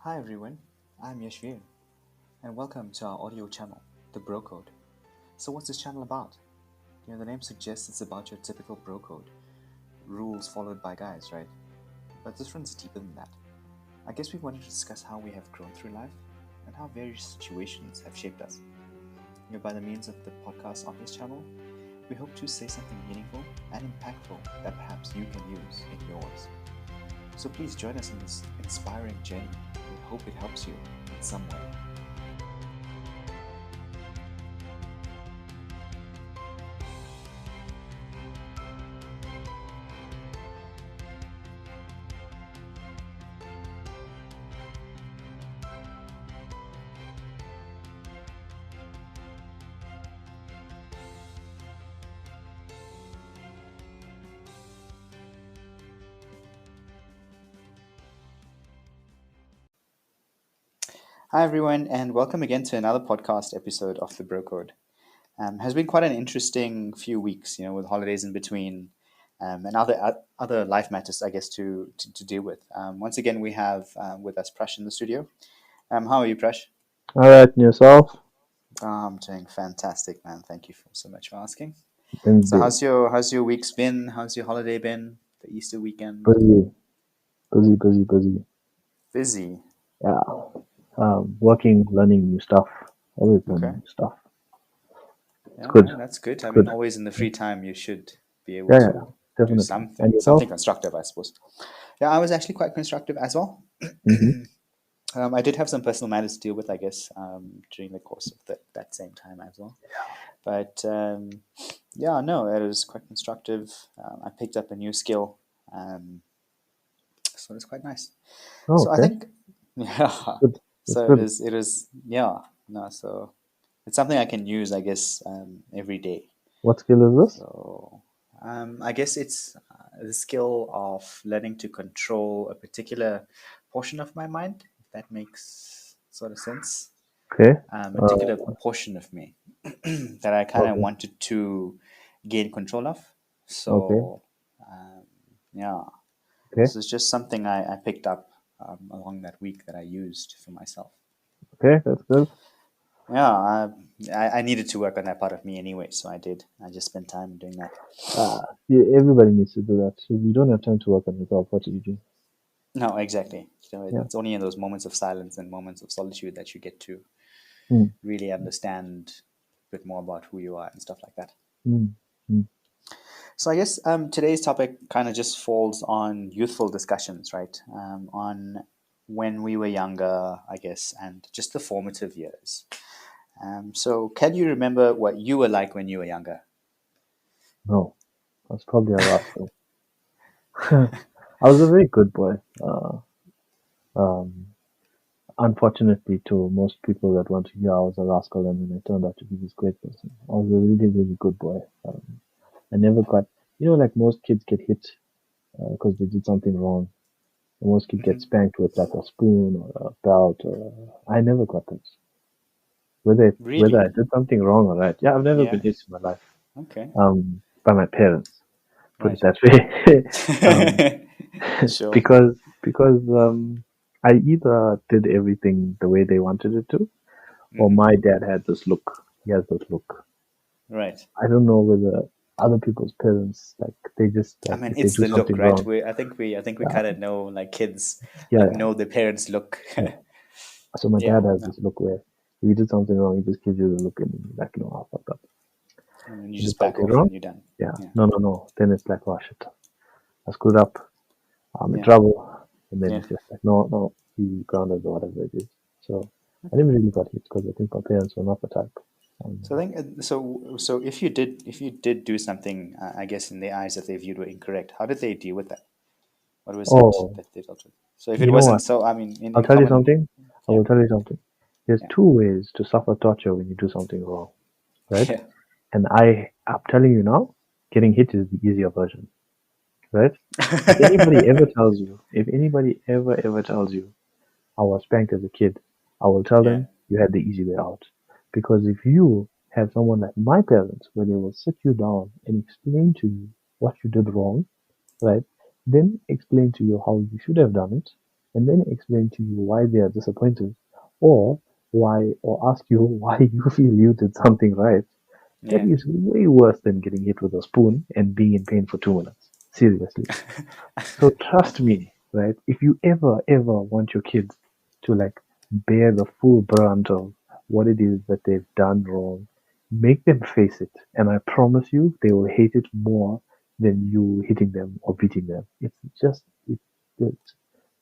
Hi everyone, I'm Yashvir, and welcome to our audio channel, The Bro Code. So what's this channel about? The name suggests it's about your typical bro code, rules followed by guys, right? But this runs deeper than that. I guess we wanted to discuss how we have grown through life and how various situations have shaped us. By the means of the podcast on this channel, we hope to say something meaningful and impactful that perhaps you can use in yours. So please join us in this inspiring journey. We hope it helps you in some way. Hi everyone, and welcome again to another podcast episode of The Bro Code. Has been quite an interesting few weeks, with holidays in between, and other life matters, I guess, to deal with. Once again, we have with us Prash in the studio. How are you, Prash? All right, and yourself? I'm doing fantastic, man. Thank you so much for asking. Been So, busy, how's your weeks been? How's your holiday been? The Easter weekend? busy, busy. Busy. Yeah, working, learning new stuff. Always learning Okay. new stuff. It's Yeah, good. no, that's good. It's I mean, good. always in the free time, you should be able Yeah, yeah, to do definitely. And something yourself? constructive, I suppose. Yeah, I was actually quite constructive as well. Mm-hmm. I did have some personal matters to deal with, I guess, during the course of that same time as well. But yeah, no, it was quite constructive. I picked up a new skill, um, so it's quite nice. Oh, So I okay. think, yeah, Good. That's so it good. is. It is, yeah, no, so it's something I can use, I guess, every day. What skill is this? So I guess it's the skill of learning to control a particular portion of my mind, if that makes sort of sense. Okay. A Uh, particular portion of me that I kind of okay. wanted to gain control of. Okay. So yeah, Okay. so it's just something I picked up along that week that I used for myself. Okay. That's good. Yeah, I needed to work on that part of me anyway, so I did. I just spent time doing that. Yeah, everybody needs to do that. So if you don't have time to work on yourself, what do you do? No, exactly. Yeah. It's only in those moments of silence and moments of solitude that you get to Mm, really understand a bit more about who you are and stuff like that. mm, mm. So I guess today's topic kind of just falls on youthful discussions, right? On when we were younger, I guess, and just the formative years. So can you remember what you were like when you were younger? No, that's probably a rascal. I was a very good boy. Um, Unfortunately, to most people that want to hear I was a rascal, and then I turned out to be this great person. I was a really, really good boy. I never got, like most kids get hit because they did something wrong. Most kids get Hmm. spanked with like a spoon or a belt. I never got that. Whether Really? I did something wrong or right. Yeah, I've never been Yeah. hit in my life. Okay. By my parents, put it Right. that way. um, Sure. because I either did everything the way they wanted it to, or Hmm. my dad had this look. He has this look. Right. I don't know whether other people's parents like they just I like mean, if they it's do the look, something right? wrong. I think we Yeah, kind of know, like kids, yeah, like yeah, know their parents' look. yeah. So my Yeah. dad has No. this look where if you did something wrong, he just gives you the look and you're like, no, I fucked up. And then you You did just back something off wrong? and you're done. Yeah. Yeah. No, no, no. Then it's like, oh shit, I screwed up. I'm in Yeah. trouble. And then Yeah. it's just like, no, no, you grounded or whatever it is. So I never really got hit because I think my parents were not the type. Um, So I think so. If you did do something, I guess in their eyes that they viewed were incorrect, how did they deal with that? What was it oh, that they dealt with? So if it you know wasn't what? so, I mean, in, I'll in tell you common, something. I yeah, will tell you something. There's yeah, two ways to suffer torture when you do something wrong, right? yeah. And I'm telling you now, getting hit is the easier version, right? If anybody ever tells you, I was spanked as a kid, I will tell Yeah. them you had the easy way out. Because if you have someone like my parents, where they will sit you down and explain to you what you did wrong, right? Then explain to you how you should have done it, and then explain to you why they are disappointed, or or ask you why you feel you did something right, that Yeah. is way worse than getting hit with a spoon and being in pain for 2 minutes. Seriously. So trust me, right? If you ever want your kids to like bear the full brunt of what it is that they've done wrong, make them face it. And I promise you, they will hate it more than you hitting them or beating them. It's just, it's,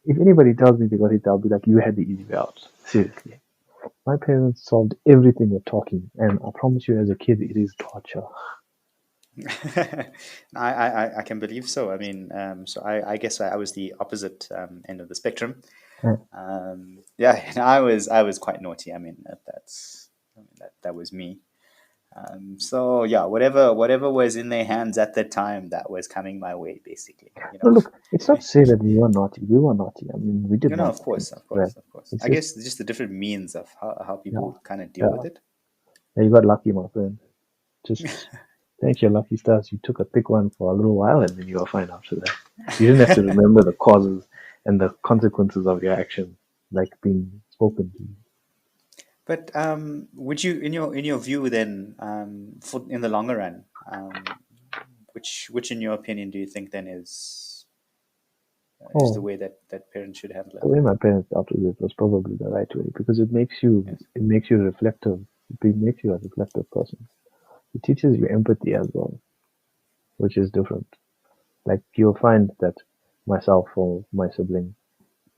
if anybody tells me they got hit, I'll be like, you had the easy way out. Seriously. My parents solved everything with talking, and I promise you, as a kid, it is torture. I can believe so. I mean, so I guess I was the opposite end of the spectrum. Uh, Yeah, and I was quite naughty. I mean, that was me. So yeah, whatever was in their hands at the time, that was coming my way, basically. No, look, it's not to say that we were naughty. We were naughty. I mean, we did No, of naughty course, things, of right? course, of course. It's I just, guess just the different means of how yeah, people kind of deal yeah. with it. Yeah, you got lucky, my friend. Just thank your lucky stars. You took a thick one for a little while, and then you were fine after that. You didn't have to remember the causes and the consequences of your action, like being spoken to. But would you, in your view, then, for in the longer run, which in your opinion do you think then is the Oh, way that parents should handle the it? way my parents dealt with it was probably the right way because Yes. it makes you reflective. It makes you a reflective person. It teaches you empathy as well, which is different. Like you'll find that myself or my sibling,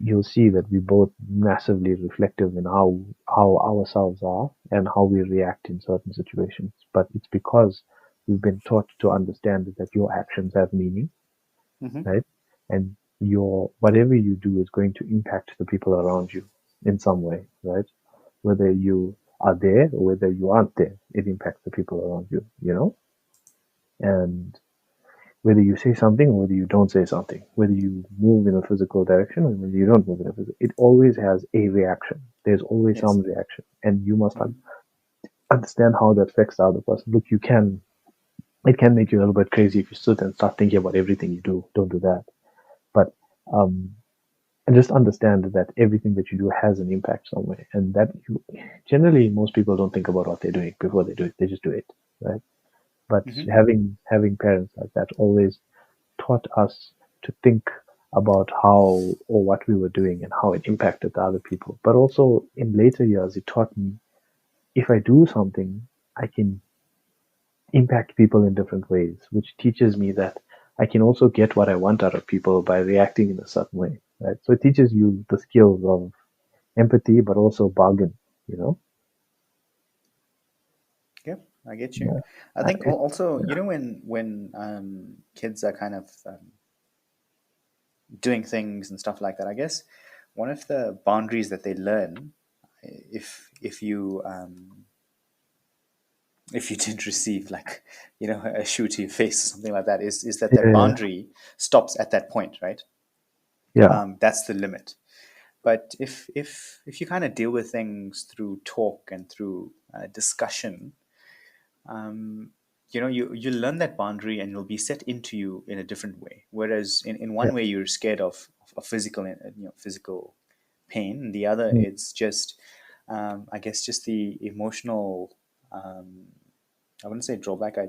you'll see that we both massively reflective in how ourselves are and how we react in certain situations. But it's because we've been taught to understand that your actions have meaning, Mm-hmm. right? And your whatever you do is going to impact the people around you in some way, right? Whether you are there or whether you aren't there, it impacts the people around you, you know? And whether you say something or whether you don't say something, whether you move in a physical direction or whether you don't move in a physical, it always has a reaction. There's always Yes. some reaction, and you must Mm-hmm. understand how that affects the other person. Look, it can make you a little bit crazy if you sit and start thinking about everything you do. Don't do that. But um, and just understand that everything that you do has an impact somewhere, and that you generally most people don't think about what they're doing before they do it. They just do it, right? But Mm-hmm. having parents like that always taught us to think about how or what we were doing and how it impacted the other people. But also in later years, it taught me if I do something, I can impact people in different ways, which teaches me that I can also get what I want out of people by reacting in a certain way. Right. So it teaches you the skills of empathy, but also bargain. You know. Yeah, I get you. Yeah. I think It, also, when kids are kind of doing things and stuff like that, I guess one of the boundaries that they learn, if you did receive, like, a shoe to your face or something like that, is that yeah. boundary stops at that point, right? Yeah. That's the limit. But if you kind of deal with things through talk and through discussion, um, you learn that boundary and it'll be set into you in a different way. Whereas in Yeah. one way you're scared of physical pain, and the other Mm. it's just, I guess, just the emotional. Um, I wouldn't say drawback. I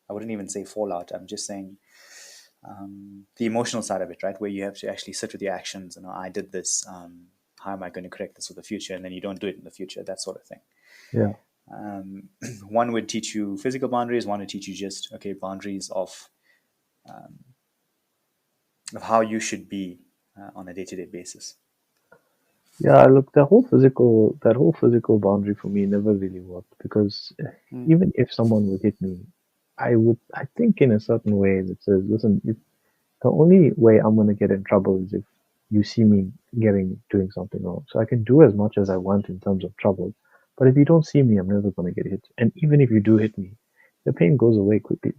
wouldn't even say fallout. I'm just saying the emotional side of it, right? Where you have to actually sit with your actions and, I did this. How am I going to correct this for the future? And then you don't do it in the future, that sort of thing. Yeah. Um, one would teach you physical boundaries. One would teach you just, okay, boundaries of how you should be on a day-to-day basis. Yeah, look, that whole physical boundary for me never really worked because Mm. even if someone would hit me, I think in a certain way that says, listen, if the only way I'm gonna get in trouble is if you see me doing something wrong. So I can do as much as I want in terms of trouble, but if you don't see me, I'm never gonna get hit. And even if you do hit me, the pain goes away quickly.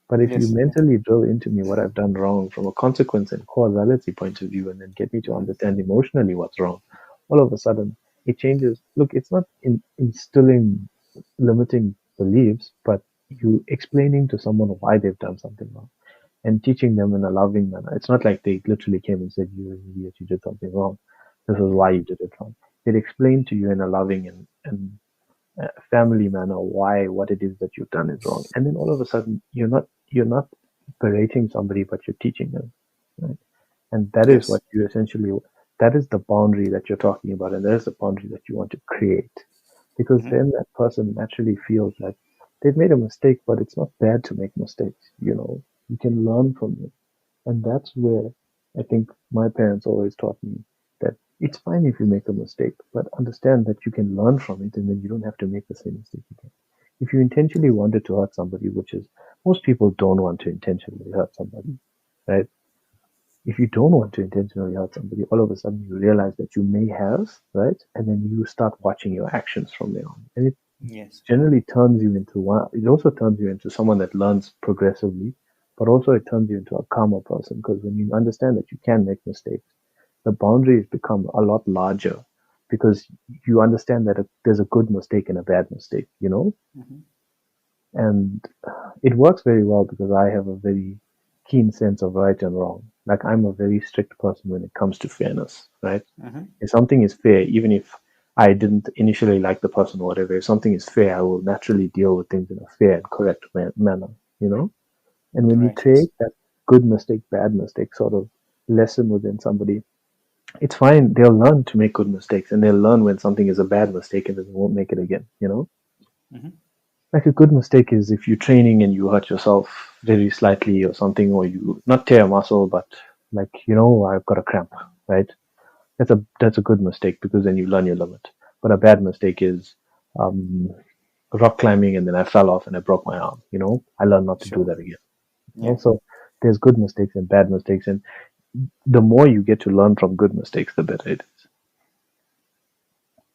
But if you Yes. Yeah. mentally drill into me what I've done wrong from a consequence and causality point of view, and then get me to Mm-hmm. understand emotionally what's wrong, all of a sudden it changes. Look, it's not instilling limiting beliefs, but you explaining to someone why they've done something wrong. and teaching them in a loving manner. It's not like they literally came and said, "You're an idiot, you did something wrong. This is why you did it wrong." They'd explain to you in a loving and family manner why what it is that you've done is wrong. And then all of a sudden, you're not berating somebody, but you're teaching them, right? And that is Yes. what you essentially, that is the boundary that you're talking about, and that is the boundary that you want to create, because Mm-hmm. then that person naturally feels like they've made a mistake, but it's not bad to make mistakes. You can learn from it. And that's where I think my parents always taught me that it's fine if you make a mistake, but understand that you can learn from it and then you don't have to make the same mistake again. If you intentionally wanted to hurt somebody, which is most people don't want to intentionally hurt somebody, right? If you don't want to intentionally hurt somebody, all of a sudden you realize that you may have, right? And then you start watching your actions from there on. And it Yes. generally turns you into one, it also turns you into someone that learns progressively, but also it turns you into a calmer person because when you understand that you can make mistakes, the boundaries become a lot larger because you understand that there's a good mistake and a bad mistake. Mm-hmm. And it works very well because I have a very keen sense of right and wrong. Like I'm a very strict person when it comes to fairness, right? Mm-hmm. If something is fair, even if I didn't initially like the person or whatever, if something is fair, I will naturally deal with things in a fair and correct manner. And when you Right. Yes. create that good mistake, bad mistake sort of lesson within somebody, it's fine. They'll learn to make good mistakes and they'll learn when something is a bad mistake and they won't make it again. Mm-hmm. Like a good mistake is if you're training and you hurt yourself very slightly or something, or you not tear a muscle, but like, I've got a cramp, right? That's a good mistake because then you learn your limit. But a bad mistake is um, rock climbing and then I fell off and I broke my arm. I learned not to do Sure. that again. Yeah. Also, there's good mistakes and bad mistakes, and the more you get to learn from good mistakes, the better it is.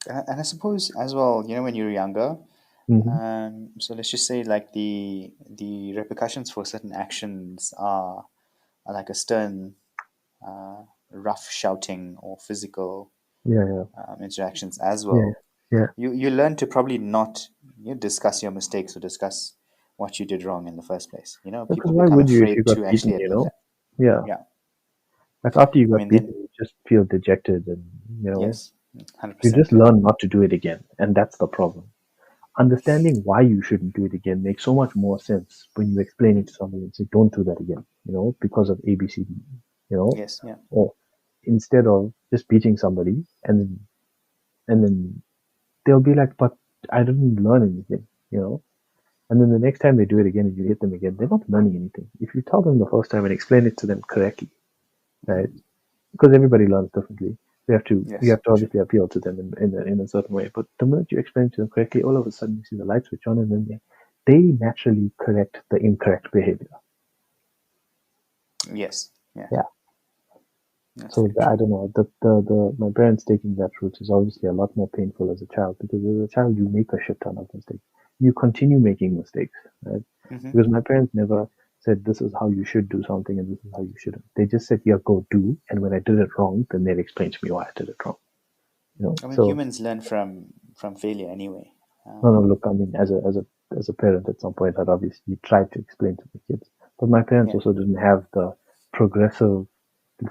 And I suppose as well, when you're younger, Mm-hmm. so let's just say like the repercussions for certain actions are like a stern, uh, rough shouting or physical Yeah, interactions as yeah, well. yeah, You learn to probably not discuss your mistakes or discuss what you did wrong in the first place. because People why become would you if you afraid got to beaten? actually admit that. Yeah, Yeah, like after you I got mean beaten, then you just feel dejected, and yes, you just 100%. Yeah. learn not to do it again, and that's the problem. Understanding why you shouldn't do it again makes so much more sense when you explain it to somebody and say, "Don't do that again, because of ABCD," you know, Yes. Yeah. or instead of just beating somebody and then they'll be like, "But I didn't learn anything." And then the next time they do it again and you hit them again, they're not learning anything. If you tell them the first time and explain it to them correctly, right? Hmm. Because everybody learns differently. You have Yes. to True. obviously appeal to them in a certain way. But the minute you explain to them correctly, all of a sudden you see the light switch on, and then they naturally correct the incorrect behavior. Yes. Yes. Yeah. That's So very true. I don't know. The my parents taking that route is obviously a lot more painful as a child because as a child you make a shit ton of mistakes. You continue making mistakes, right? Hmm. Because my parents never said this is how you should do something and this is how you shouldn't. They just said, yeah, go do. And when I did it wrong, then they'd explain to me why I did it wrong. I mean, So humans learn from failure anyway. no, no, look, I mean, as a parent, at some point, I'd obviously tried to explain to the kids, but my parents Yeah. also didn't have the progressive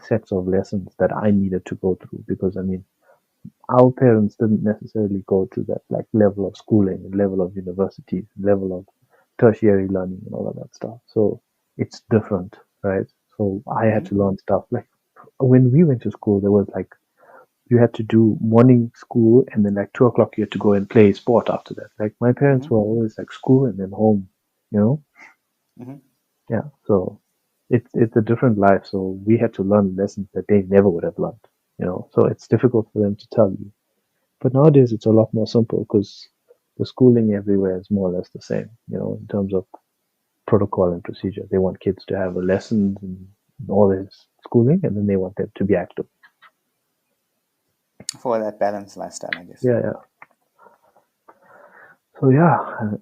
sets of lessons that I needed to go through because I mean, our parents didn't necessarily go to that like level of schooling, level of university, level of tertiary learning, and all of that stuff. So it's different, right? So I had Hmm. to learn stuff like when we went to school, there was like you had to do morning school and then like 2 o'clock you had to go and play sport after that. Like my parents Hmm. were always like school and then home, you know? Hmm. Yeah. So it's a different life. So we had to learn lessons that they never would have learned. So it's difficult for them to tell you. But nowadays it's a lot more simple because the schooling everywhere is more or less the same, in terms of protocol and procedure. They want kids to have a lessons and all this schooling and then they want them to be active. For that balanced lifestyle, I guess. Yeah, yeah. So yeah,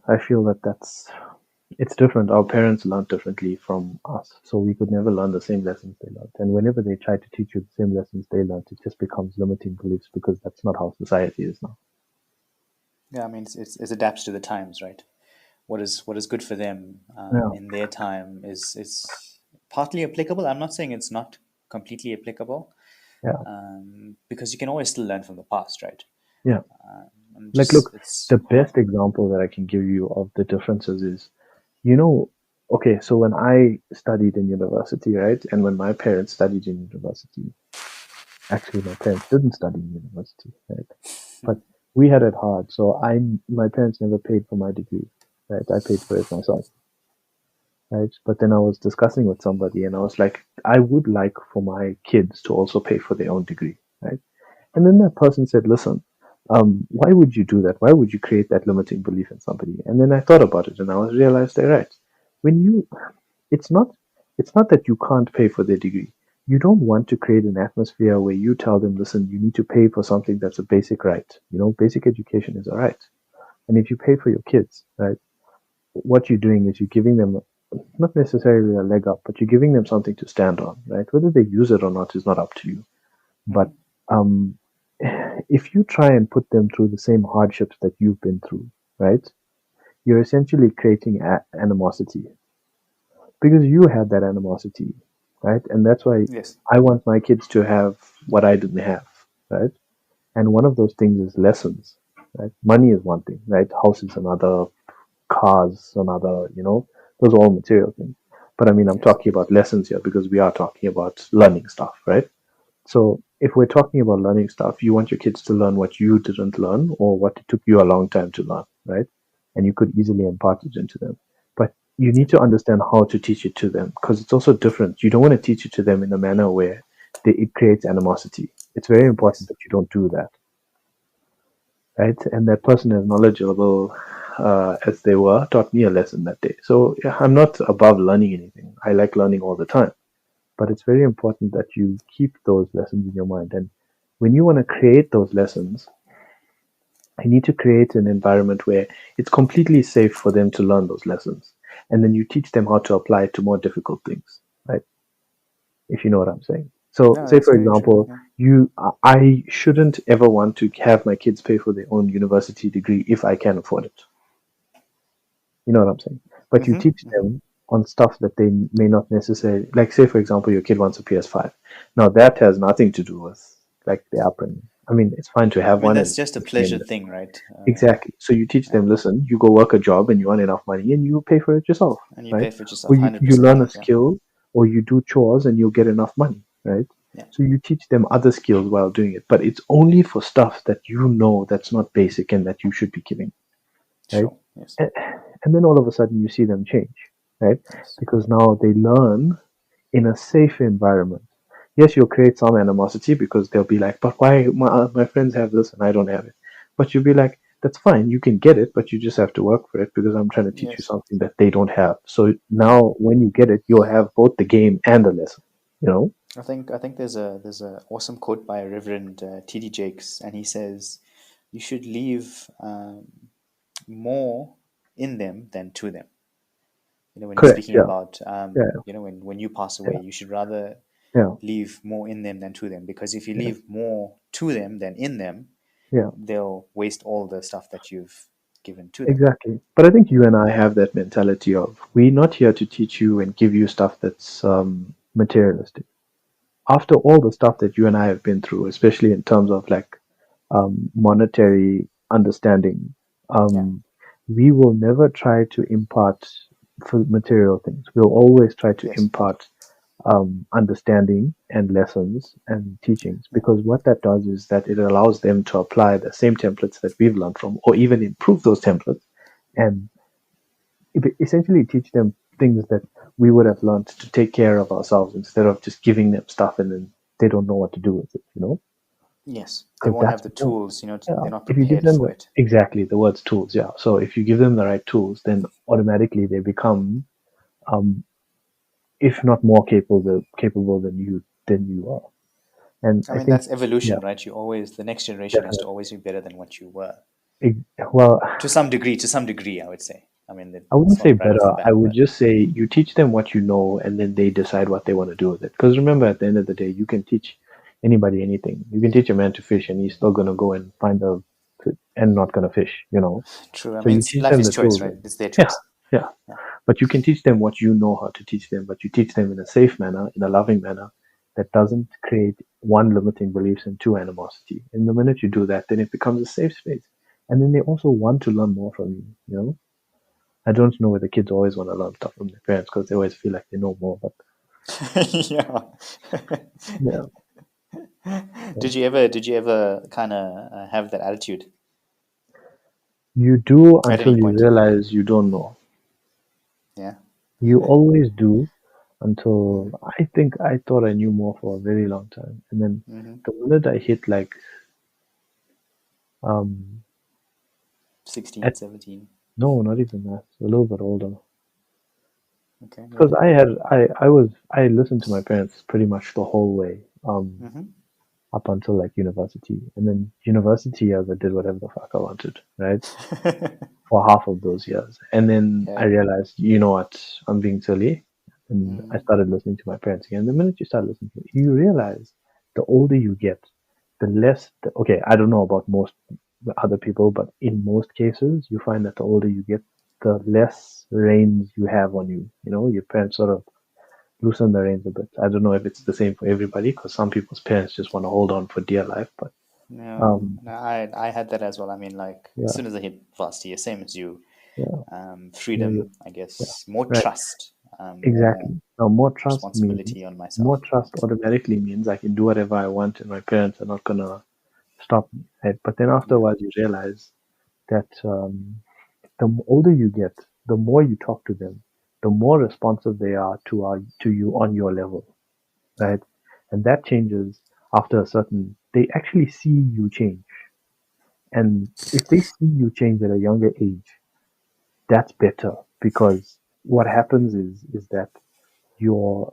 I feel that it's different. Our parents learned differently from us, so we could never learn the same lessons they learned. And whenever they try to teach you the same lessons they learned, it just becomes limiting beliefs because that's not how society is now. Yeah, I mean, it adapts to the times, right? What is good for them Yeah, in their time is partly applicable. I'm not saying it's not completely applicable, Yeah, because you can always still learn from the past, right? yeah. And Like, just look, it's the best example that I can give you of the differences is, you know, okay, so when I studied in university, right, and when my parents studied in university, actually, my parents didn't study in university, right, but we had it hard. So my parents never paid for my degree, right? I paid for it myself, right? But then I was discussing with somebody, and I was like, I would like for my kids to also pay for their own degree, right? And then that person said, listen, why would you do that? Why would you create that limiting belief in somebody? And then I thought about it and I was realized they're right. When you, it's not, it's not that you can't pay for their degree. You don't want to create an atmosphere where you tell them, listen, you need to pay for something that's a basic right. You know, basic education is a right. And if you pay for your kids, right, what you're doing is you're giving them not necessarily a leg up, but you're giving them something to stand on, right? Whether they use it or not is not up to you. But Mhm. um, if you try and put them through the same hardships that you've been through, right, you're essentially creating animosity because you had that animosity, right? And that's why Yes. I want my kids to have what I didn't have, right? And one of those things is lessons, right? Money is one thing, right? House is another, cars another, those are all material things. But I mean, I'm Yes. talking about lessons here because we are talking about learning stuff, right? So if we're talking about learning stuff, you want your kids to learn what you didn't learn or what it took you a long time to learn, right? And you could easily impart it into them. But you need to understand how to teach it to them because it's also different. You don't want to teach it to them in a manner where it creates animosity. It's very important Yes. that you don't do that, right? And that person, as knowledgeable as they were, taught me a lesson that day. So yeah, I'm not above learning anything. I like learning all the time, but it's very important that you keep those lessons in your mind. And when you want to create those lessons, you need to create an environment where it's completely safe for them to learn those lessons. And then you teach them how to apply it to more difficult things, right? If you know what I'm saying. So, No, say that's for very true. example, Yeah. I shouldn't ever want to have my kids pay for their own university degree if I can afford it. You know what I'm saying? But you Mm-hmm. teach Mm-hmm. them on stuff that they may not necessarily like. Say, for example, your kid wants a PS5. Now that has nothing to do with like their upbringing. I mean, it's fine to I have mean, one that's and just a it's game pleasure that. thing, right? Exactly. So you teach Yeah. them, listen, you go work a job and you earn enough money and you pay for it yourself, And you right? pay for it Or yourself, you 100%. learn a Yeah. skill or you do chores and you'll get enough money, right? Yeah. So you teach them other skills while doing it, but it's only for stuff that you know that's not basic and that you should be giving, right? Sure. Yes. And, and then all of a sudden you see them change, right? Yes. Because now they learn in a safe environment. Yes, you'll create some animosity because they'll be like, but why my friends have this and I don't have it? But you'll be like, that's fine, you can get it, but you just have to work for it because I'm trying to teach you Yes. something that they don't have. So now when you get it, you'll have both the game and the lesson, you know? I think there's a awesome quote by Reverend T.D. Jakes, and he says, "You should leave more in them than to them." When he's Correct. speaking Yeah. about, Yeah. when you pass away, Yeah. you should rather Yeah. leave more in them than to them, because if you Yeah. leave more to them than in them, Yeah. they'll waste all the stuff that you've given to them. Exactly. But I think Yeah. you and I have that mentality of we're not here to teach you and give you stuff that's materialistic. After all the stuff that you and I have been through, especially in terms of like monetary understanding, Yeah. we will never try to impart for material things. We'll always try to Yes. impart understanding and lessons and teachings Yeah. because what that does is that it allows them to apply the same templates that we've learned from or even improve those templates and essentially teach them things that we would have learned to take care of ourselves instead of just giving them stuff and then they don't know what to do with it, Yes. They because won't that's have the the point. tools. Yeah. They're not If you give prepared them for it. exactly the words tools, yeah. So if you give them the right tools, then automatically they become, um, if not more capable than you are. And I I mean, think, that's yeah, evolution, right? The next generation has to definitely. always be better than what you were. It, well, To some degree, I would say. I mean, I wouldn't it's say not right off the better. I bat, would but just say you teach them what you know, and then they decide what they want to do with it. Because remember, at the end of the day, you can teach anybody anything. You can teach a man to fish, and he's still gonna go and find a and not gonna fish. true. I So mean, you it's, teach life them is the choice, tools. right? It's their Yeah, choice. Yeah. Yeah. But you can teach them what you know how to teach them, but you teach them in a safe manner, in a loving manner that doesn't create one, limiting beliefs, and two, animosity. And the minute you do that, then it becomes a safe space. And then they also want to learn more from you, you know? I don't know whether kids always want to learn stuff from their parents because they always feel like they know more, but Yeah. yeah. Did you ever kind of have that attitude You do at until any you point? realize you don't know. Yeah. You always do Mm-hmm. until I think I thought I knew more for a very long time. And then Mm-hmm. the minute I hit like um 16, at 17. no, not even that, a little bit older. Okay. Because Yeah. I listened to my parents pretty much the whole way, Mm-hmm. up until like university. And then university I did whatever the fuck I wanted, right? For half of those years. And then I Yeah. realized, you know what, I'm being silly. And I Mm. started listening to my parents again. The minute you start listening to it, you realize the older you get, the less, okay, I don't know about most other people, but in most cases, you find that the older you get, the less reins you have on you. You know, your parents sort of loosen the reins a bit. I don't know if it's the same for everybody, because some people's parents just want to hold on for dear life. But No, um, no, I had that as well. I mean, like as yeah, soon as I hit first year, same as you, yeah, yeah, freedom, I yeah, guess, more right. trust, more Exactly. Now, more trust means responsibility on myself. more trust automatically means I can do whatever I want, and my parents are not gonna stop me. Right? But then Yeah, afterwards, you realize that older you get, the more you talk to them, the more responsive they are to you on your level, yeah, right? And that changes after a certain. They actually see you change, and if they see you change at a younger age, that's better because what happens is that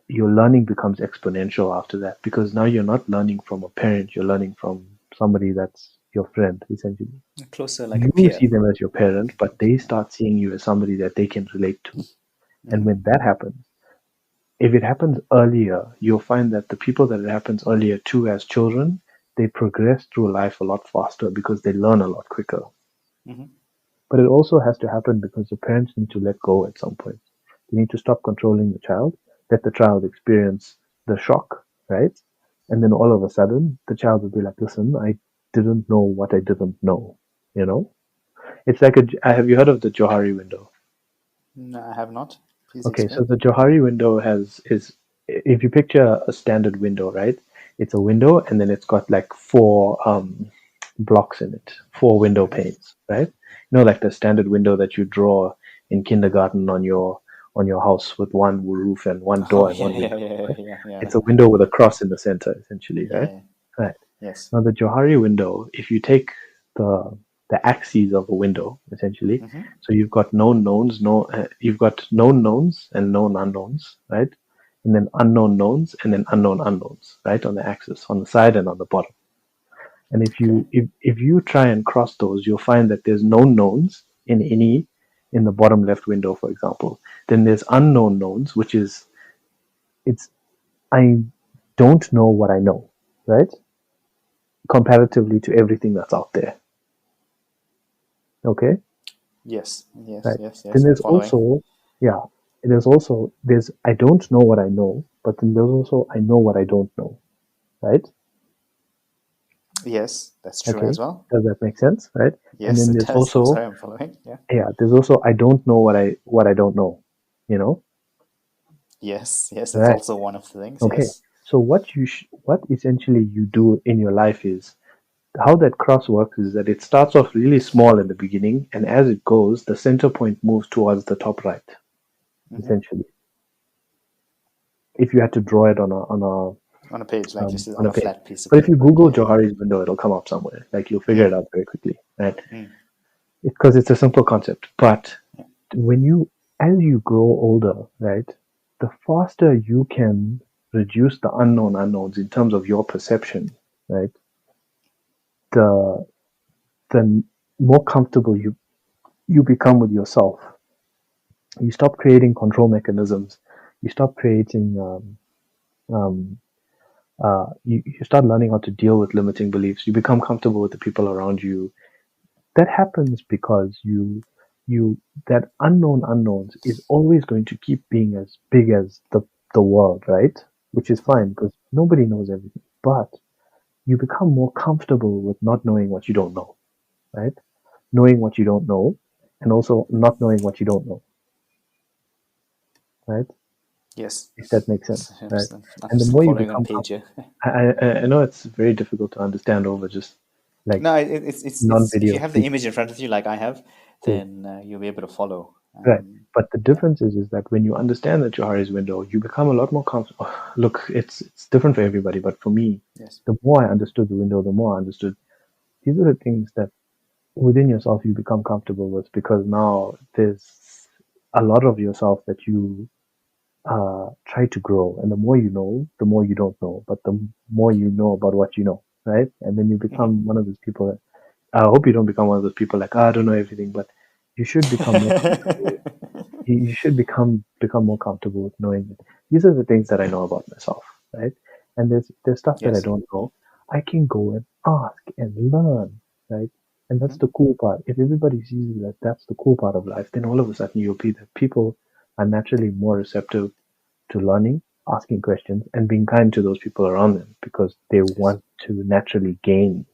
your learning becomes exponential after that because now you're not learning from a parent, you're learning from somebody that's your friend essentially. closer like a You peer. see them as your parent, but they start seeing you as somebody that they can relate to. And Hmm. when that happens, if it happens earlier, you'll find that the people that it happens earlier to as children, they progress through life a lot faster because they learn a lot quicker. Hmm. But it also has to happen because the parents need to let go at some point. They need to stop controlling the child, let the child experience the shock, right? And then all of a sudden, the child will be like, listen, I didn't know what I didn't know. You know? It's like have you heard of the Johari window? No, I have not. Please Okay, so explain. the Johari window if you picture a standard window, right? It's a window and then it's got like four blocks in it, four window Hmm. panes, right? You know, like the standard window that you draw in kindergarten on your house with one roof and one Oh door and yeah, one yeah, window, yeah, right? yeah, yeah. It's a window with a cross in the center, essentially, right? Yeah. Right. Yes. Now the Johari window, if you take the the axes of a window, essentially, Hmm. so you've got known knowns, you've got known knowns and known unknowns, right? And then unknown knowns and then unknown unknowns, right? On the axis, on the side and on the bottom. And Okay. if you try and cross those, you'll find that there's known knowns in the bottom left window, for example. Then there's unknown knowns, which is it's I don't know what I know, right? Comparatively to everything that's out there. Okay, Yes, yes, right. yes, Then yes. I'm there's following. also yeah, there's I don't know what I know, but then there's also I know what I don't know, right? Yes, that's true Okay, as well. does that make sense, right? And Yes, then it there's does. I'm also sorry, I'm following. Yeah. there's also I don't know what I don't know, you know, Yes, yes, that's right? also one of the things. Okay, Yes. so what essentially you do in your life is how that cross works is that it starts off really small in the beginning, and as it goes, the center point moves towards the top right, Hmm. essentially. If you had to draw it On a page, like you said, on on a a page, flat piece of but if you paper. Google Yeah. Johari's window, it'll come up somewhere. Like you'll figure it Mm, out very quickly, right? mm, Because it's a simple concept. But yeah. when as you grow older, right, the faster you can reduce the unknown unknowns in terms of your perception, right, the the more comfortable you become with yourself. You stop creating control mechanisms. You stop creating um, you start learning how to deal with limiting beliefs. You become comfortable with the people around you. That happens because that unknown unknowns is always going to keep being as big as the world, right? Which is Mm-hmm. fine because nobody knows everything. But you become more comfortable with not knowing what you don't know, right? Knowing what you don't know, and also not knowing what you don't know, right? Yes. If that makes sense, right? I'm And the more you following on become page here. I know it's very difficult to understand over just like No, it's if you non-video have the speak. image in front of you like I have, Cool. then you'll be able to follow. Right. But the Yeah. difference is that when you understand that Johari is window, you become a lot more comfortable. Look, it's different for everybody, but for me, Yes. the more I understood the window, the more I understood these are the things that within yourself you become comfortable with because now there's a lot of yourself that you try to grow, and the more you know, the more you don't know, but the more you know about what you know, right? And then you Hmm. become one of those people that I hope you don't become one of those people like, I don't know everything, but you should become more comfortable. You should become more comfortable with knowing that these are the things that I know about myself, right? And there's stuff that I Yes. don't know. I can go and ask and learn, right? And that's Hmm. the cool part. If everybody sees that that's the cool part of life, then all of a sudden you'll be that people are naturally more receptive to learning, asking questions, and being kind to those people around them because they Yes. want to naturally gain,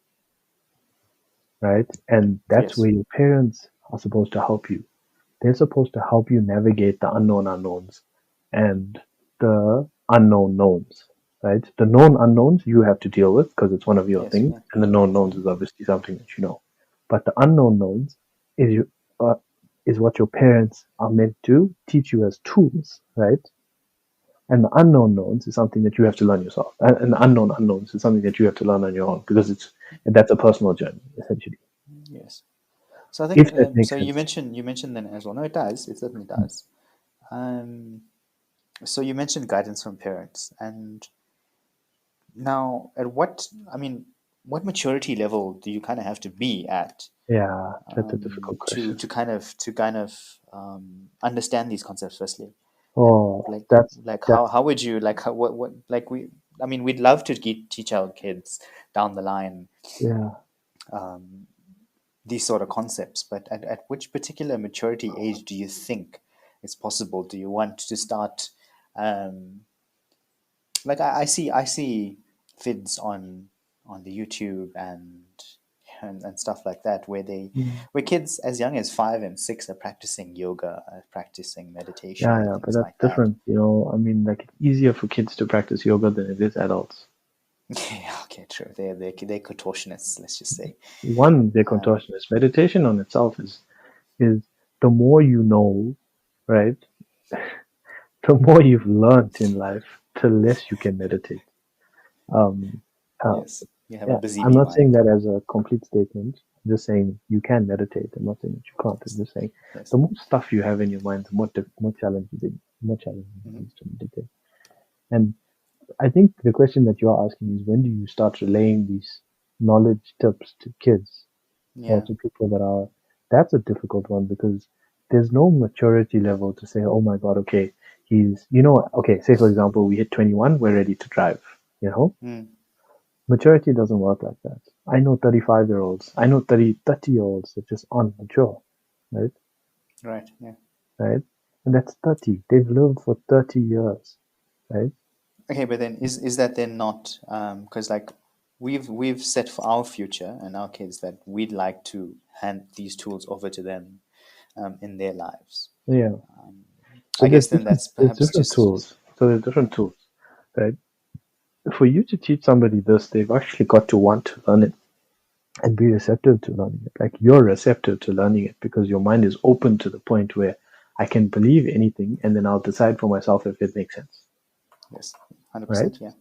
right? And that's Yes. where your parents are supposed to help you. They're supposed to help you navigate the unknown unknowns and the unknown knowns, right? The known unknowns you have to deal with because it's one of your Yes. things, Yeah. and the known knowns is obviously something that you know. But the unknown knowns is you is what your parents are meant to teach you as tools, right? And the unknown knowns is something that you have to learn yourself, and the unknown unknowns is something that you have to learn on your own because that's a personal journey essentially. Yes. So I think If that so. makes sense. You mentioned then as well. No, it does. It certainly does. Um, so you mentioned guidance from parents, and now at what I mean, what maturity level do you kind of have to be at Yeah, that's a difficult question. to kind of understand these concepts firstly, and Oh, that's that's how would you like how, what like we I mean we'd love to teach our kids down the line yeah. um, these sort of concepts, but at which particular maturity age do you think it's possible? Do you want to start um, like I see vids on the YouTube and stuff like that Mm. where kids as young as 5 and 6 are practicing yoga, practicing meditation Yeah, and yeah, but things that's like that. different. I mean, like it's easier for kids to practice yoga than it is adults. Yeah, okay, true. They're contortionists, let's just say. One, they're Um, contortionist. Meditation on itself is the more you know, right? The more you've learned in life, the less you can meditate. Um, uh, yes, you have a yeah, busy I'm bee not saying mind. that as a complete statement. I'm just saying you can meditate. I'm not saying that you can't. I'm just saying Yes. the more stuff you have in your mind, the more challenging it Hmm. is to meditate. And I think the question that you're asking is when do you start relaying these knowledge tips to kids or Yeah. to people that are that's a difficult one because there's no maturity level to say, oh my god, okay, okay, say for example, we hit 21, we're ready to drive, you know? Mm. Maturity doesn't work like that. I know 35-year-olds, I know 30-year-olds that just aren't mature, right? Right. Yeah. Right? And that's 30. They've lived for 30 years, right? Okay, but then is that then not because like we've set for our future and our kids that we'd like to hand these tools over to them in their lives. Yeah. So I guess then that's there's perhaps different just tools. So there's different tools, right? For you to teach somebody this, they've actually got to want to learn it and be receptive to learning it. Like you're receptive to learning it because your mind is open to the point where I can believe anything and then I'll decide for myself if it makes sense, yes, right? 100%. Yeah.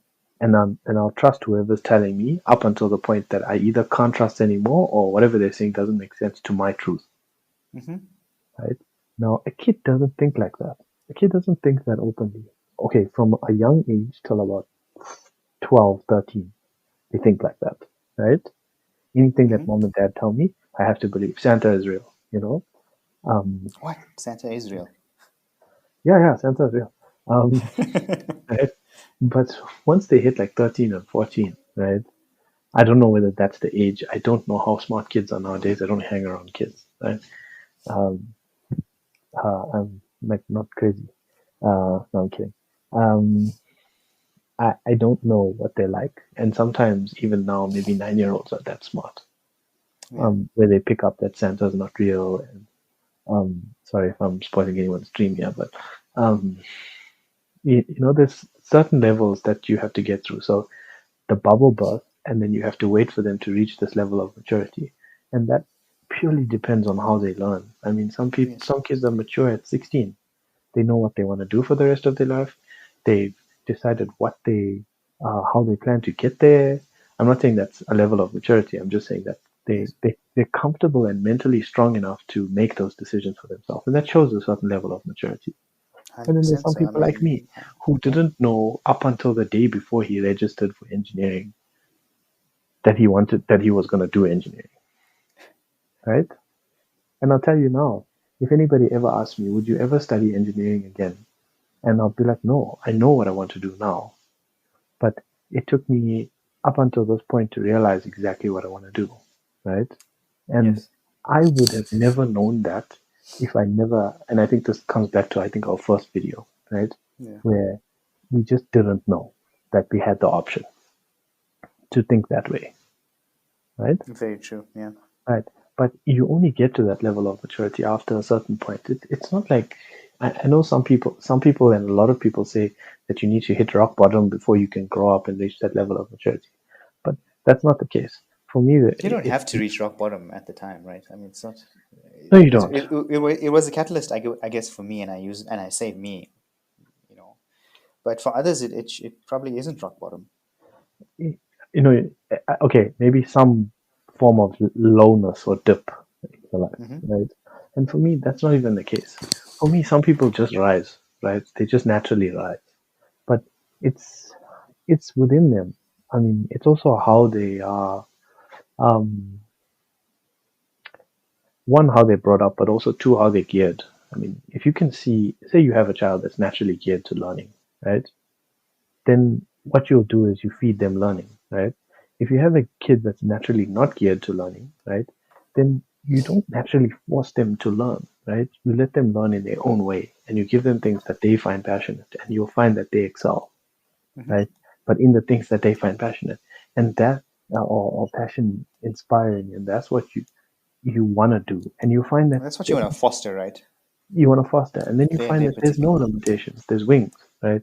And I'll trust whoever's telling me up until the point that I either can't trust anymore or whatever they're saying doesn't make sense to my truth, Hmm. right? Now, a kid doesn't think like that. A kid doesn't think that openly. Okay, from a young age till about 12, 13, they think like that, right? Anything that Hmm. mom and dad tell me, I have to believe. Santa is real, you know? Um, What Santa Israel? yeah, yeah, Santa is real. Um, right? But once they hit like 13 and 14, right? I don't know whether that's the age. I don't know how smart kids are nowadays. I don't hang around kids, right? Um, I'm like not crazy. No, I'm kidding. Um, I don't know what they're like, and sometimes even now, maybe 9-year-olds are that smart. Yeah. Where they pick up that Santa's not real. And sorry if I'm spoiling anyone's dream here, but um, there's certain levels that you have to get through. So the bubble burst, and then you have to wait for them to reach this level of maturity, and that purely depends on how they learn. I mean, Yes. some kids are mature at 16. They know what they want to do for the rest of their life. They've decided how they plan to get there. I'm not saying that's a level of maturity. I'm just saying that Yes. they're comfortable and mentally strong enough to make those decisions for themselves. And that shows a certain level of maturity. And then there's 100%. some So I people like mean, me who yeah. didn't know up until the day before he registered for engineering that he was going to do engineering, right? And I'll tell you now, if anybody ever asks me, would you ever study engineering again? And I'll be like, no, I know what I want to do now. But it took me up until this point to realize exactly what I want to do, right? And Yes. I would have never known that if I never, and I think this comes back to, I think, our first video, right? Yeah. Where we just didn't know that we had the option to think that way, right? Very true. Yeah. Right. But you only get to that level of maturity after a certain point. It's not like I know some people and a lot of people say that you need to hit rock bottom before you can grow up and reach that level of maturity. But that's not the case. For me, You don't have to reach rock bottom at the time, right? I mean, it's not. no, you don't. It was a catalyst, I guess, for me, and I say me, you know. But for others, it probably isn't rock bottom. You know, okay, maybe some form of lowness or dip in your life, Hmm. right? And for me, that's not even the case. For me, some people just rise, right? They just naturally rise. But it's it's within them. I mean, it's also how they are. Um, One, how they're brought up, but also two, how they're geared. I mean, if you can see, say you have a child that's naturally geared to learning, right? Then what you'll do is you feed them learning, right? If you have a kid that's naturally not geared to learning, right? Then you don't naturally force them to learn, right? You let them learn in their own way, and you give them things that they find passionate, and you'll find that they excel, Hmm. right? But in the things that they find passionate, and that or passion inspiring, and that's what you want to do, and you find that That's what you want to foster, right? you want to foster, and then you find Their that there's no particular. limitations, there's wings, right?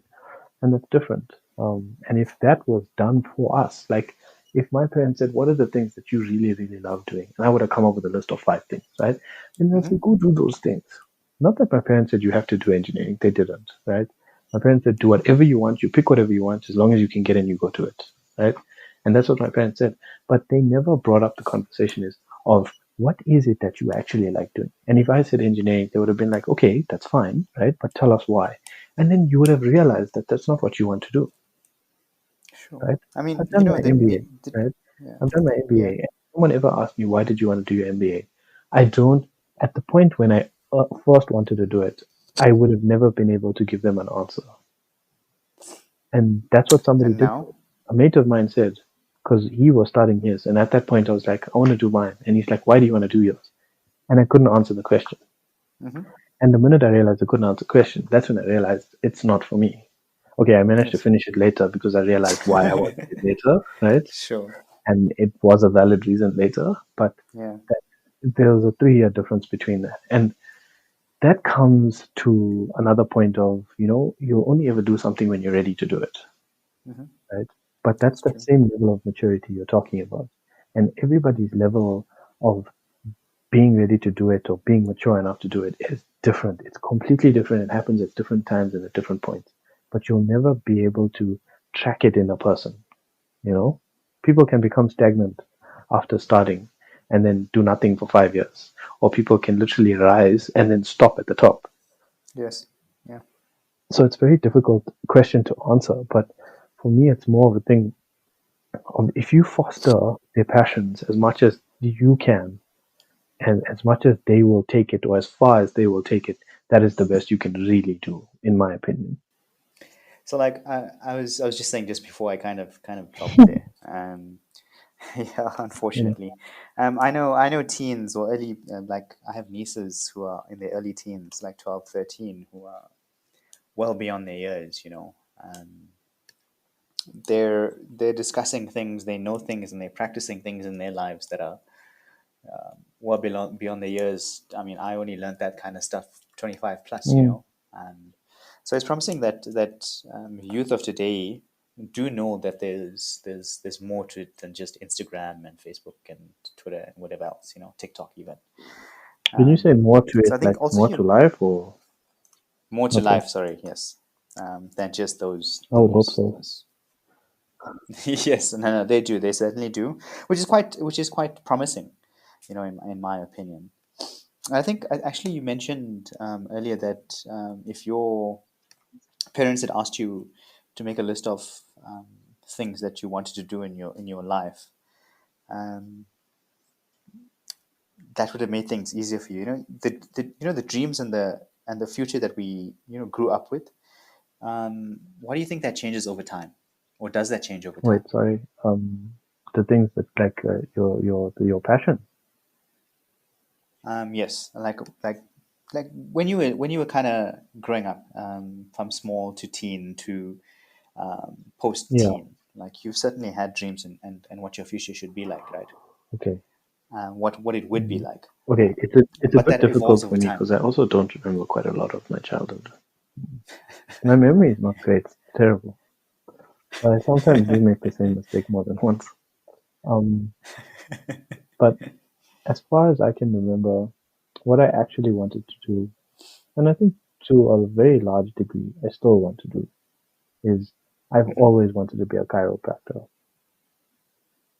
And that's different. And if that was done for us, like if my parents said, "What are the things that you really, really love doing?" and I would have come up with a list of 5 things, right? And they'll Hmm. say, "Go do those things." Not that my parents said you have to do engineering; they didn't, right? My parents said, "Do whatever you want, you pick whatever you want, as long as you can get in, you go to it," right? And that's what my parents said. But they never brought up the conversation is of what is it that you actually like doing. And if I said engineering, they would have been like, "Okay, that's fine, right? But tell us why." And then you would have realized that that's not what you want to do, Sure. right? I mean, I've done my MBA, right? yeah, I've done my MBA. yeah. And someone ever asked me, why did you want to do your MBA? I don't, at the point when I first wanted to do it, I would have never been able to give them an answer. And that's what somebody And did. now, A mate of mine said, because he was starting his. And at that point, I was like, I want to do mine. And he's like, why do you want to do yours? And I couldn't answer the question. hmm, And the minute I realized I couldn't answer the question, that's when I realized it's not for me. Okay, I managed to yes, finish it later because I realized why I wanted it later, right? sure, And it was a valid reason later, but yeah, that, there was a 3 year difference between that. And that comes to another point of, you'll only ever do something when you're ready to do it, hmm, right? But that's that's that true. same level of maturity you're talking about. And everybody's level of being ready to do it or being mature enough to do it is different. It's completely different. It happens at different times and at different points. But you'll never be able to track it in a person, you know? People can become stagnant after starting and then do nothing for 5 years. Or people can literally rise and then stop at the top. Yes, yeah, So it's a very difficult question to answer. But for me, it's more of a thing of if you foster their passions as much as you can, and as much as they will take it, or as far as they will take it, that is the best you can really do, in my opinion. so like I was just saying just before I kind of dropped there. Yeah, Yeah. unfortunately. I know teens or early, like I have nieces who are in their early teens, like 12, 13, who are well beyond their years, they're discussing things, they know things, and they're practicing things in their lives that are well beyond their years. I mean, I only learned that kind of stuff 25 plus, Mm. and so it's promising that youth of today do know that there's more to it than just Instagram and Facebook and Twitter and whatever else, TikTok even. When you say more to So it, I think like also more to you life, or more to okay, life. Sorry, yes, than just those I would hope those so. those. Yes, no, they do. They certainly do, which is quite promising, in my opinion. I think actually you mentioned earlier that if your parents had asked you to make a list of things that you wanted to do in your life, um, that would have made things easier for you. The dreams and the future that we grew up with. Why do you think that changes over time, or does that change over time? Wait, sorry. The things that like your passion. Yes, like when you were kind of growing up, from small to teen to post Yeah. teen, like you've certainly had dreams and what your future should be like, right? Okay. What it would be Mm. like, Okay. It's a but bit that evolves difficult for over me time. because I also don't remember quite a lot of my childhood. My memory is not great. It's terrible. But I sometimes do make the same mistake more than once. Um, but as far as I can remember, what I actually wanted to do, and I think to a very large degree, I still want to do, is I've Hmm. always wanted to be a chiropractor,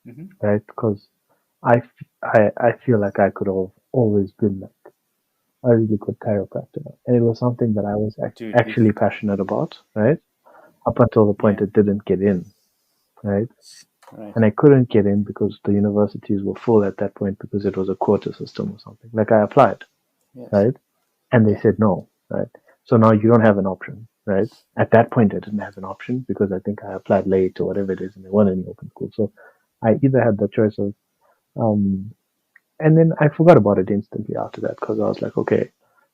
Hmm. right? Because I feel like I could have always been like a really good chiropractor, and it was something that I was Dude, actually passionate about, right? Up until the point yeah, it didn't get in, right? right, And I couldn't get in because the universities were full at that point because it was a quota system or something. Like I applied, yes, right? And they yeah, said no, right? So now you don't have an option, right? At that point, I didn't have an option because I think I applied late or whatever it is, and they weren't any open school. So I either had the choice of, um, and then I forgot about it instantly after that because I was like, okay,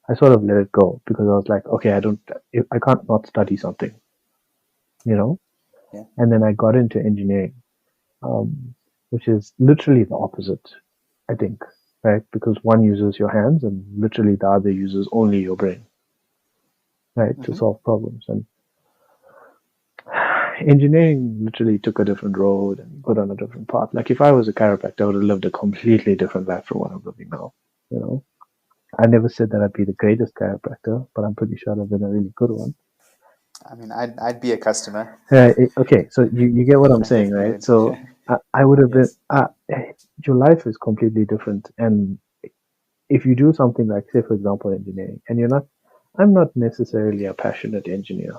I sort of let it go because I was like, okay, I can't not study something, you know? yeah. And then I got into engineering, which is literally the opposite, I think, right? Because one uses your hands and literally the other uses only your brain, right, to Hmm. solve problems. And engineering literally took a different road and got on a different path. Like if I was a chiropractor, I would have lived a completely different life from what I'm living now. You know, I never said that I'd be the greatest chiropractor, but I'm pretty sure I've been a really good one. I mean, I'd be a customer. Okay, so you get what I'm I saying, definitely right? would. So I would have been. Yes. Your life is completely different, and if you do something like, say, for example, engineering, and I'm not necessarily a passionate engineer,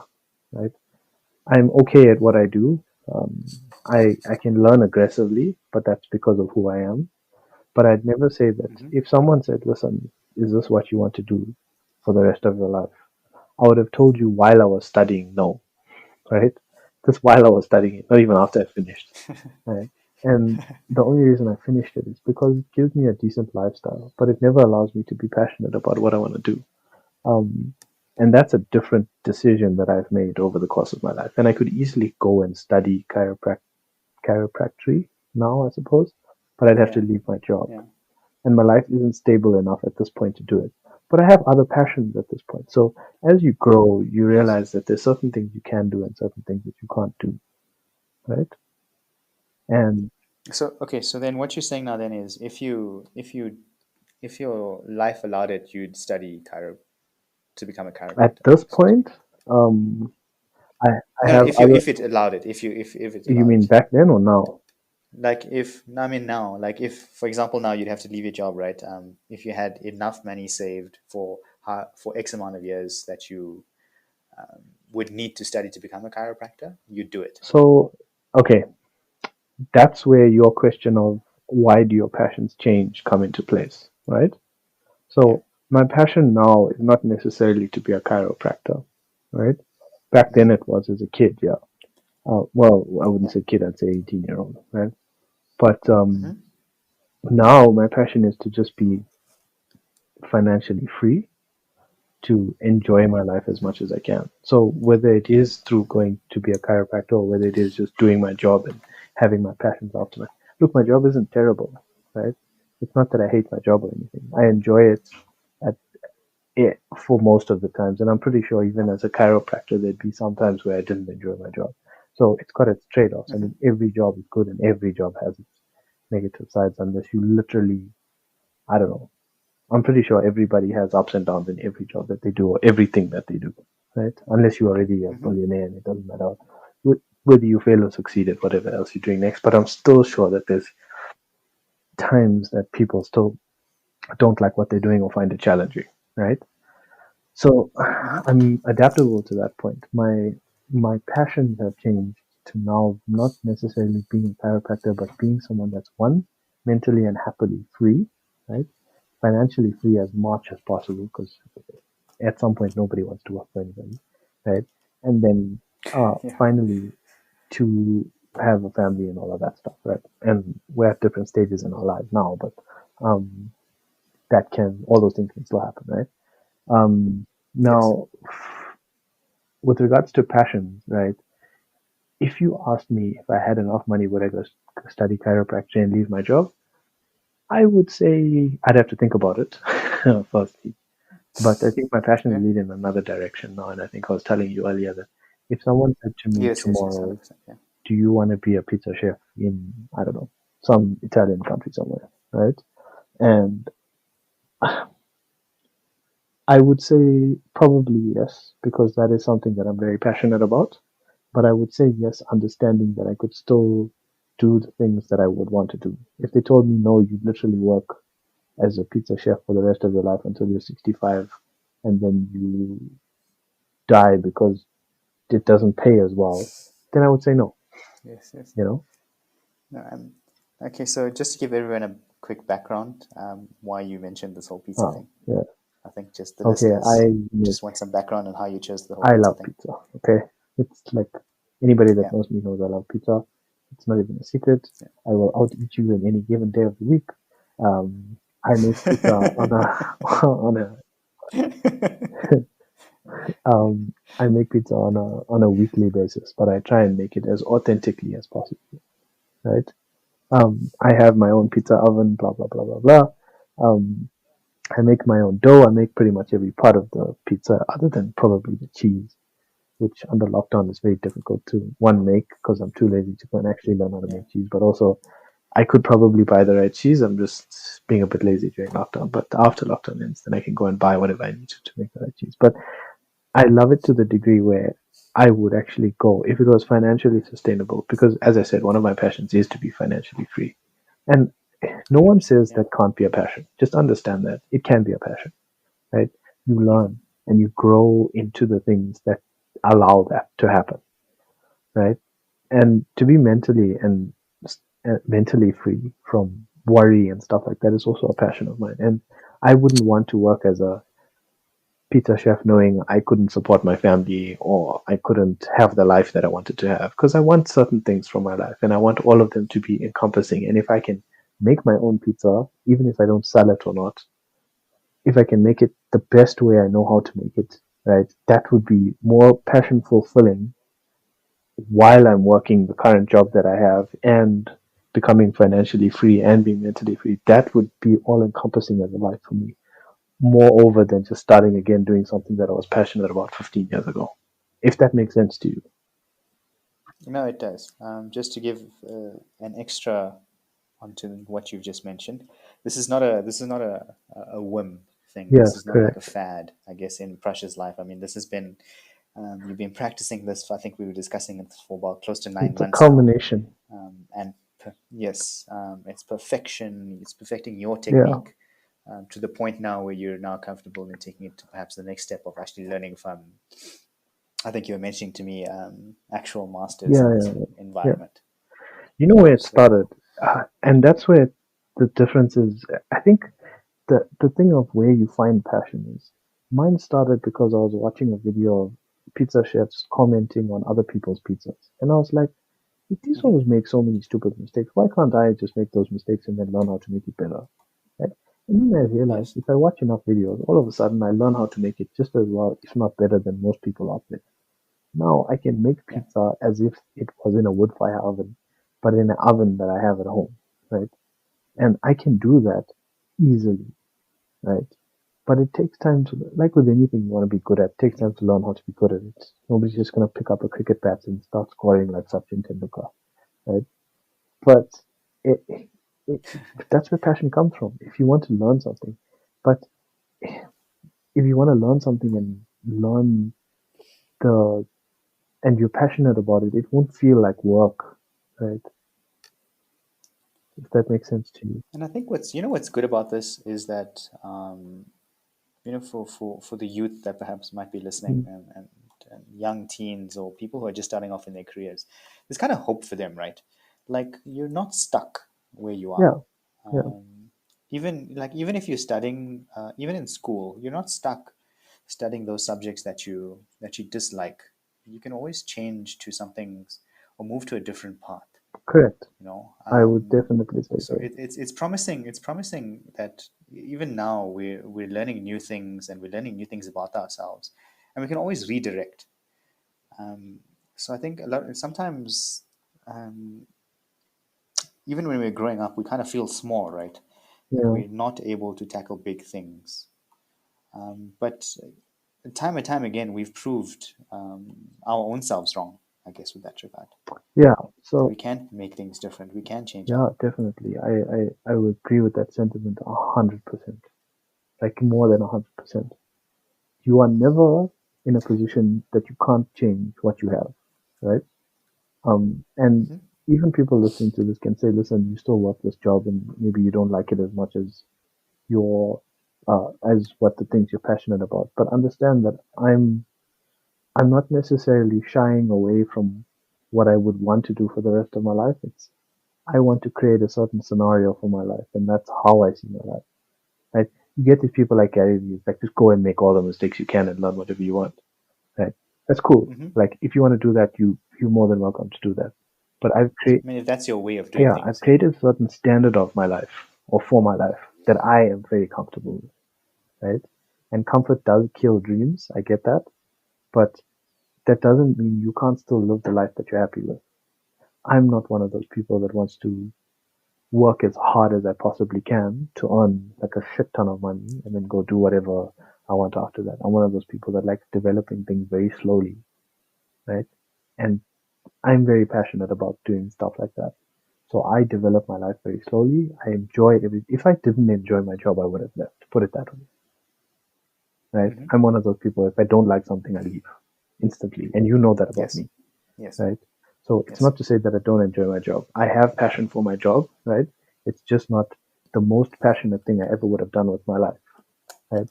right? I'm okay at what I do. I can learn aggressively, but that's because of who I am. But I'd never say that Hmm. if someone said, "Listen, is this what you want to do for the rest of your life?" I would have told you while I was studying, no, right? Just while I was studying it, not even after I finished, right? And the only reason I finished it is because it gives me a decent lifestyle, but it never allows me to be passionate about what I want to do. Um, and that's a different decision that I've made over the course of my life. And I could easily go and study chiropractic now, I suppose, but I'd have to Yeah, leave my job. yeah. And my life isn't stable enough at this point to do it. But I have other passions at this point. So as you grow, you Yes. realize that there's certain things you can do and certain things that you can't do, right? And So okay, so then what you're saying now then is if your life allowed it, you'd study to become a at chiropractor, this essentially. point, um, I, I No, no, have if you other. if it allowed it, if it You allowed mean it. back then or now? Like if I mean now, like if for example now you'd have to leave your job, right? If you had enough money saved for X amount of years that you would need to study to become a chiropractor, you'd do it. So, okay, that's where your question of why do your passions change come into place, right? Yeah. So my passion now is not necessarily to be a chiropractor, right? Back then Hmm. it was as a kid, yeah. Well, I wouldn't Yeah. say kid, I'd say 18-year-old, right? But Mm-hmm. now my passion is to just be financially free to enjoy my life as much as I can. So whether it is through Mm-hmm. going to be a chiropractor or whether it is just doing my job and having my passions after my look, my job isn't terrible, right? It's not that I hate my job or anything. I enjoy at it for most of the times, and I'm pretty sure even as a chiropractor, there'd be some times where I didn't enjoy my job. So it's got its trade-offs. I Mm-hmm. mean, every job is good and every job has its negative sides, unless you literally, I don't know, I'm pretty sure everybody has ups and downs in every job that they do or everything that they do, right? Unless you're already a Mm-hmm. billionaire and it doesn't matter whether you fail or succeed at whatever else you're doing next. But I'm still sure that there's times that people still don't like what they're doing or find it challenging, right? So Mm-hmm. I'm adaptable to that point. My passions have changed to now not necessarily being a chiropractor, but being someone that's one, mentally and happily free, right? Financially free as much as possible because at some point nobody wants to work for anybody, right? And then Yeah. finally to have a family and all of that stuff, right? And we're at different stages in our lives now, but um, that can all those things can still happen, right? Yes. Now, with regards to passions, right? If you asked me if I had enough money, would I go study chiropractic and leave my job? I would say I'd have to think about it firstly. But I think my passions Okay. lead in another direction now. And I think I was telling you earlier that if someone said to me Yes. Yes. Yes. tomorrow, 100%. Yeah. do you want to be a pizza chef in, I don't know, some Italian country somewhere, right? And I would say probably yes, because that is something that I'm very passionate about. But I would say yes, understanding that I could still do the things that I would want to do. If they told me no, you literally work as a pizza chef for the rest of your life until you're 65, and then you die because it doesn't pay as well, then I would say no. Yes. Yes. You know? No, okay. So just to give everyone a quick background, why you mentioned this whole pizza Oh, thing. yeah. I think just the Okay, listeners just want some background on how you chose the whole I pizza love thing. pizza. Okay, it's like anybody that Yeah. knows me knows I love pizza. It's not even a secret. Yeah. I will out eat you in any given day of the week. I make pizza on a on a I make pizza on a weekly basis, but I try and make it as authentically as possible, right? I have my own pizza oven, blah blah blah blah blah. Um, I make my own dough. I make pretty much every part of the pizza, other than probably the cheese, which under lockdown is very difficult to one make because I'm too lazy to go and actually learn how to Yeah. make cheese. But also, I could probably buy the right cheese. I'm just being a bit lazy during lockdown. But after lockdown ends, then I can go and buy whatever I need to make the right cheese. But I love it to the degree where I would actually go if it was financially sustainable. Because, as I said, one of my passions is to be financially free. And no one 100%. says Yeah. that can't be a passion. Just understand that it can be a passion, right? You Mm-hmm. learn and you grow into the things that allow that to happen, right? And to be mentally free from worry and stuff like that is also a passion of mine. And I wouldn't want to work as a pizza chef knowing I couldn't support my family or I couldn't have the life that I wanted to have because I want certain things from my life and I want all of them to be encompassing. And if I can make my own pizza, even if I don't sell it or not, if I can make it the best way I know how to make it, right, that would be more passion fulfilling while I'm working the current job that I have and becoming financially free and being mentally free. That would be all encompassing as a life for me, moreover than just starting again doing something that I was passionate about 15 years ago. If that makes sense to you. No, it does. Just to give an extra onto what you've just mentioned, this is not a whim thing. This Yes, is not like a correct. fad. I guess in Prushia's life. I mean, this has been you've been practicing this. I think we were discussing it for about close to nine It's a months now. culmination. And yes, it's perfection. It's perfecting your Yeah. technique to the point now where you're now comfortable in taking it to perhaps the next step of actually learning from. I think you were mentioning to me actual masters Yeah, in this yeah, yeah. environment. You know where it started, So and that's where the difference is. I think the thing of where you find passion is. Mine started because I was watching a video of pizza chefs commenting on other people's pizzas, and I was like, these Hmm. always make so many stupid mistakes. Why can't I just make those mistakes and then learn how to make it better? Right? And then I realized Yes. if I watch enough videos, all of a sudden I learn how to make it just as well, if not better than most people out there. Now I can make Yeah. pizza as if it was in a wood fire oven, but in an oven that I have at home, right? And I can do that easily, right? But it takes time to, like with anything you want to be good at, it takes Hmm. time to learn how to be good at it. Nobody's just going to pick up a cricket bat and start scoring like Sachin Tendulkar, right? But it, it, that's where passion comes from. If you want to learn something, but if you want to learn something and learn the and you're passionate about it, it won't feel like work, right? If that makes sense to you. And I think what's good about this is that for the youth that perhaps might be listening, Mm. and young teens or people who are just starting off in their careers, there's kind of hope for them, right? Like you're not stuck where you are. Yeah, yeah, Um, even if you're studying, even in school, you're not stuck studying those subjects that you dislike. You can always change to something or move to a different path. correct. You know, I would definitely say so so. it's promising. It's promising that even now we're learning new things, and we're learning new things about ourselves, and we can always redirect. Um, so I think a lot sometimes, um, even when we're growing up, we kind of feel small, right? That Yeah, we're not able to tackle big things. But time and time again, we've proved our own selves wrong. I guess with that regard, yeah. that So we can make things different. We can change yeah, up. definitely. I would agree with that sentiment 100%. Like more than 100%. You are never in a position that you can't change what you have, right? And Hmm. even people listening to this can say, listen, you still work this job and maybe you don't like it as much as your as what the things you're passionate about. But understand that I'm not necessarily shying away from what I would want to do for the rest of my life. It's I want to create a certain scenario for my life, and that's how I see my life. Right? You get these people like Gary Vee, like just go and make all the mistakes you can and learn whatever you want. Right? That's cool. Hmm. Like if you want to do that, you're more than welcome to do that. But I mean, if that's your way of doing yeah, I've things, yeah. created a certain standard of my life or for my life that I am very comfortable with, right? And comfort does kill dreams. I get that, but that doesn't mean you can't still live the life that you're happy with. I'm not one of those people that wants to work as hard as I possibly can to earn like a shit ton of money and then go do whatever I want after that. I'm one of those people that likes developing things very slowly, right? And I'm very passionate about doing stuff like that. So I develop my life very slowly. I enjoy every. If I didn't enjoy my job, I would have left. Put it that way, right? Hmm. I'm one of those people. If I don't like something, I leave instantly, and you know that about Yes. me, Yes. right? So it's Yes. not to say that I don't enjoy my job. I have passion for my job, right? It's just not the most passionate thing I ever would have done with my life, right?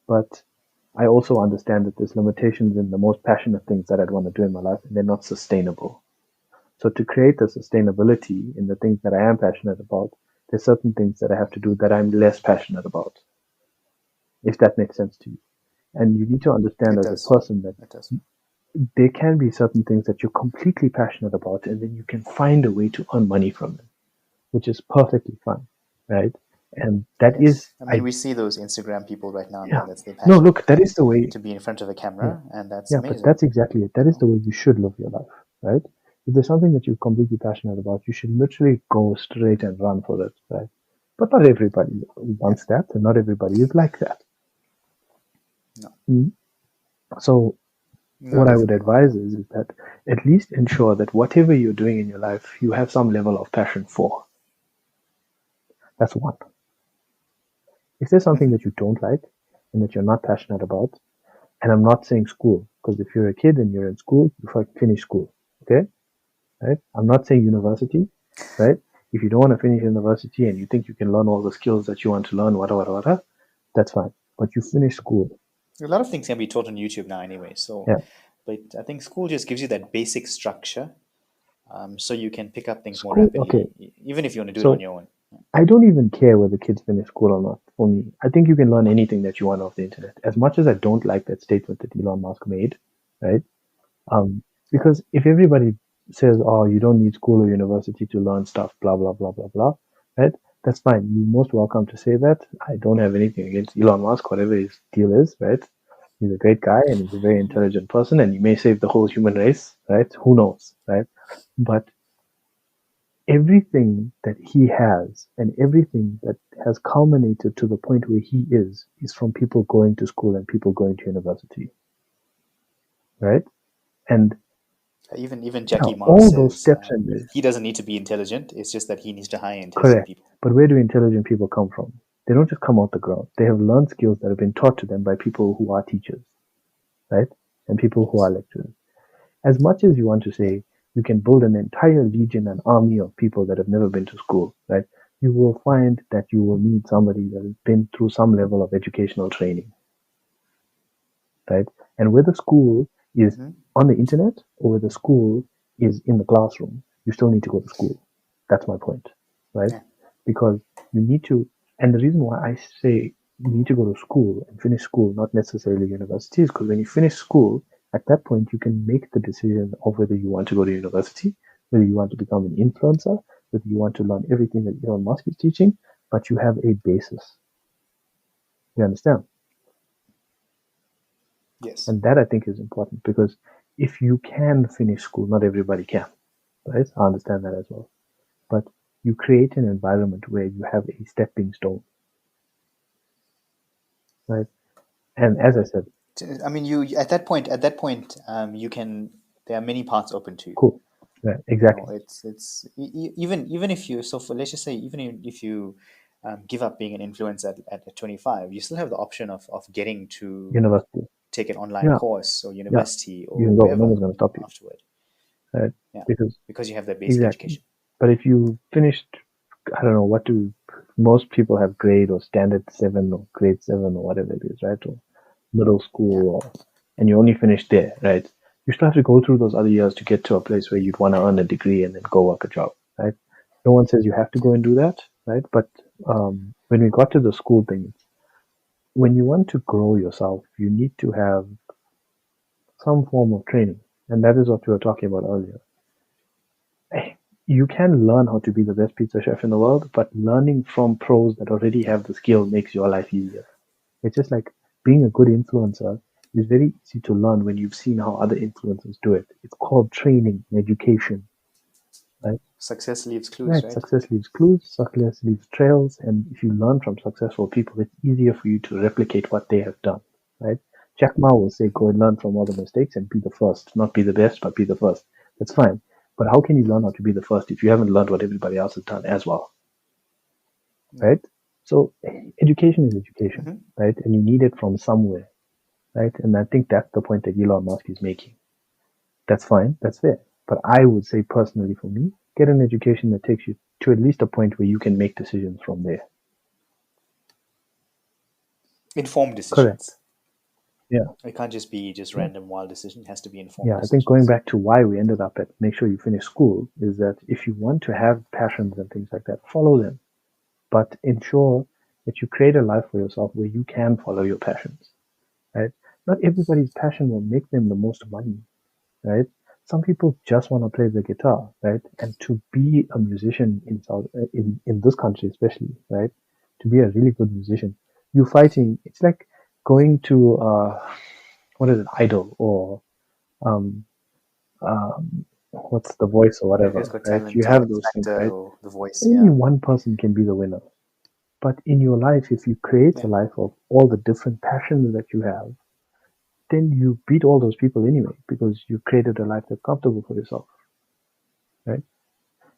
But I also understand that there's limitations in the most passionate things that I'd want to do in my life, and they're not sustainable. So to create the sustainability in the things that I am passionate about, there's certain things that I have to do that I'm less passionate about, if that makes sense to you. And you need to understand It as a does. person that It does. there can be certain things that you're completely passionate about, and then you can find a way to earn money from them, which is perfectly fine, right? And that is, Yes. I mean, we see those Instagram people right now. I yeah, mean, that's their no, passion, look, that is the way, to be in front of a yeah, camera, and that's yeah, but amazing. that's exactly it. That You is know. the way you should live your life, right? If there's something that you're completely passionate about, you should literally go straight and run for it, right? But not everybody Yeah. wants that, and not everybody is like that. No. Mm. So, No, what I would definitely not. advise is that at least ensure that whatever you're doing in your life, you have some level of passion for. That's one. If there's something Hmm. that you don't like and that you're not passionate about, and I'm not saying school, because if you're a kid and you're in school, you finish school, okay? Right? I'm not saying university, right? If you don't want to finish university and you think you can learn all the skills that you want to learn, whatever, that's fine. But you finish school. A lot of things can be taught on YouTube now, anyway. So, Yeah. but I think school just gives you that basic structure, so you can pick up things more School, okay. rapidly, even if you want to do it on So your own. I don't even care whether kids finish school or not. For me, I think you can learn anything that you want off the internet. As much as I don't like that statement that Elon Musk made, right? Um, Yeah. because if everybody says, oh, you don't need school or university to learn stuff, blah, blah, blah, blah, blah, right? That's fine. You're most welcome to say that. I don't have anything against Elon Musk, whatever his deal is, right? He's a great guy and he's a very intelligent person and he may save the whole human race, right? Who knows, right? But everything that he has and everything that has culminated to the point where he is from people going to school and people going to university, right? And Even yeah, Jackie Ma all those says steps and ways. he doesn't need to be intelligent. It's just that he needs to hire intelligent Correct. people. But where do intelligent people come from? They don't just come out the ground. They have learned skills that have been taught to them by people who are teachers, right? And people who are Yes. lecturers. As much as you want to Yeah. say you can build an entire legion, an army of people that have never been to school, right? You will find that you will need somebody that has been through some level of educational training, right? And whether school is Mm-hmm. on the internet or whether school is in the classroom, you still need to go to school. That's my point, right? Yeah. Because you need to, and the reason why I say you need to go to school and finish school, not necessarily university, is because when you finish school, at that point you can make the decision of whether you want to go to university, whether you want to become an influencer, whether you want to learn everything that Elon Musk is teaching, but you have a basis. You understand? Yes. And that I think is important because if you can finish school, not everybody can, right? I understand that as well. But you create an environment where you have a stepping stone, right? And as I said, I mean, you at that point, you can. There are many paths open to you. cool, right? You know, Exactly. even if you, so for, let's just say, even if you give up being an influencer at 25, you still have the option of getting to University, take an online yeah, course or yeah, university you or can go. No wherever one's gonna stop you, afterward. right? Yeah, Because because you have that basic exactly. education. But if you finished, I don't know what do most people have grade or standard 7 or grade 7 or whatever it is, right? Or middle Yeah. school, or and you only finish there, right? You still have to go through those other years to get to a place where you'd want to earn a degree and then go work a job, right? No one says you have to go and do that, right? But when we got to the school thing, when you want to grow yourself, you need to have some form of training, and that is what we were talking about earlier. You can learn how to be the best pizza chef in the world, but learning from pros that already have the skill makes your life easier. It's just like being a good influencer is very easy to learn when you've seen how other influencers do it. It's called training and education, right? Success leaves clues, Right. right? Success leaves clues, success leaves trails, and if you learn from successful people, it's easier for you to replicate what they have done, right? Jack Ma will say, go and learn from all the mistakes and be the first, not be the best, but be the first. That's fine. But how can you learn how to be the first if you haven't learned what everybody else has done as well, Yeah. right? So education is education, Mm-hmm. right? And you need it from somewhere, right? And I think that's the point that Elon Musk is making. That's fine, that's fair. But I would say personally for me, get an education that takes you to at least a point where you can make decisions from there. Informed Correct. decisions. Yeah. It can't just be just Yeah. random wild decision. It has to be informed Yeah. I think going decisions. back to why we ended up at make sure you finish school is that if you want to have passions and things like that, follow them. But ensure that you create a life for yourself where you can follow your passions. Right? Not everybody's passion will make them the most money, right? Some people just want to play the guitar, right? And to be a musician in in this country especially, right? To be a really good musician, you fighting. It's like going to what is it, Idol or um, what's the Voice or America's whatever, Got right? You Talent or have X those things, Factor right? or The Voice. Only Yeah. one person can be the winner. But in your life, if you create a Yeah. life of all the different passions that you have, then you beat all those people anyway because you created a life that's comfortable for yourself, right?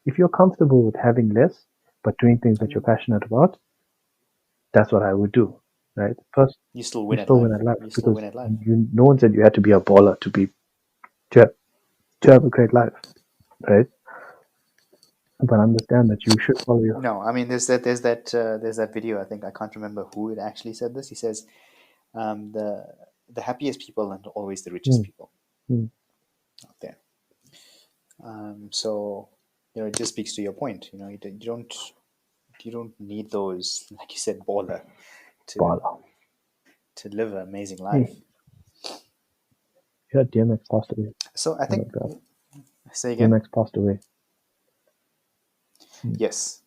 If you're comfortable with having less but doing things that you're And passionate about, that's what I would do, right? First, you still you win at still win life. at life You still because win at life. no one said you had to be a baller to have, to have a great life, right? But understand that you should follow your No, I mean, there's that video. I think I can't remember who it actually said this. He says, the happiest people aren't always the richest mm, people mm, out there. So it just speaks to your point. You don't need those, like you said, baller to baller. live an amazing Hey, life. yeah, DMX passed away. So I I think like that. Say again. DMX passed away. Yes.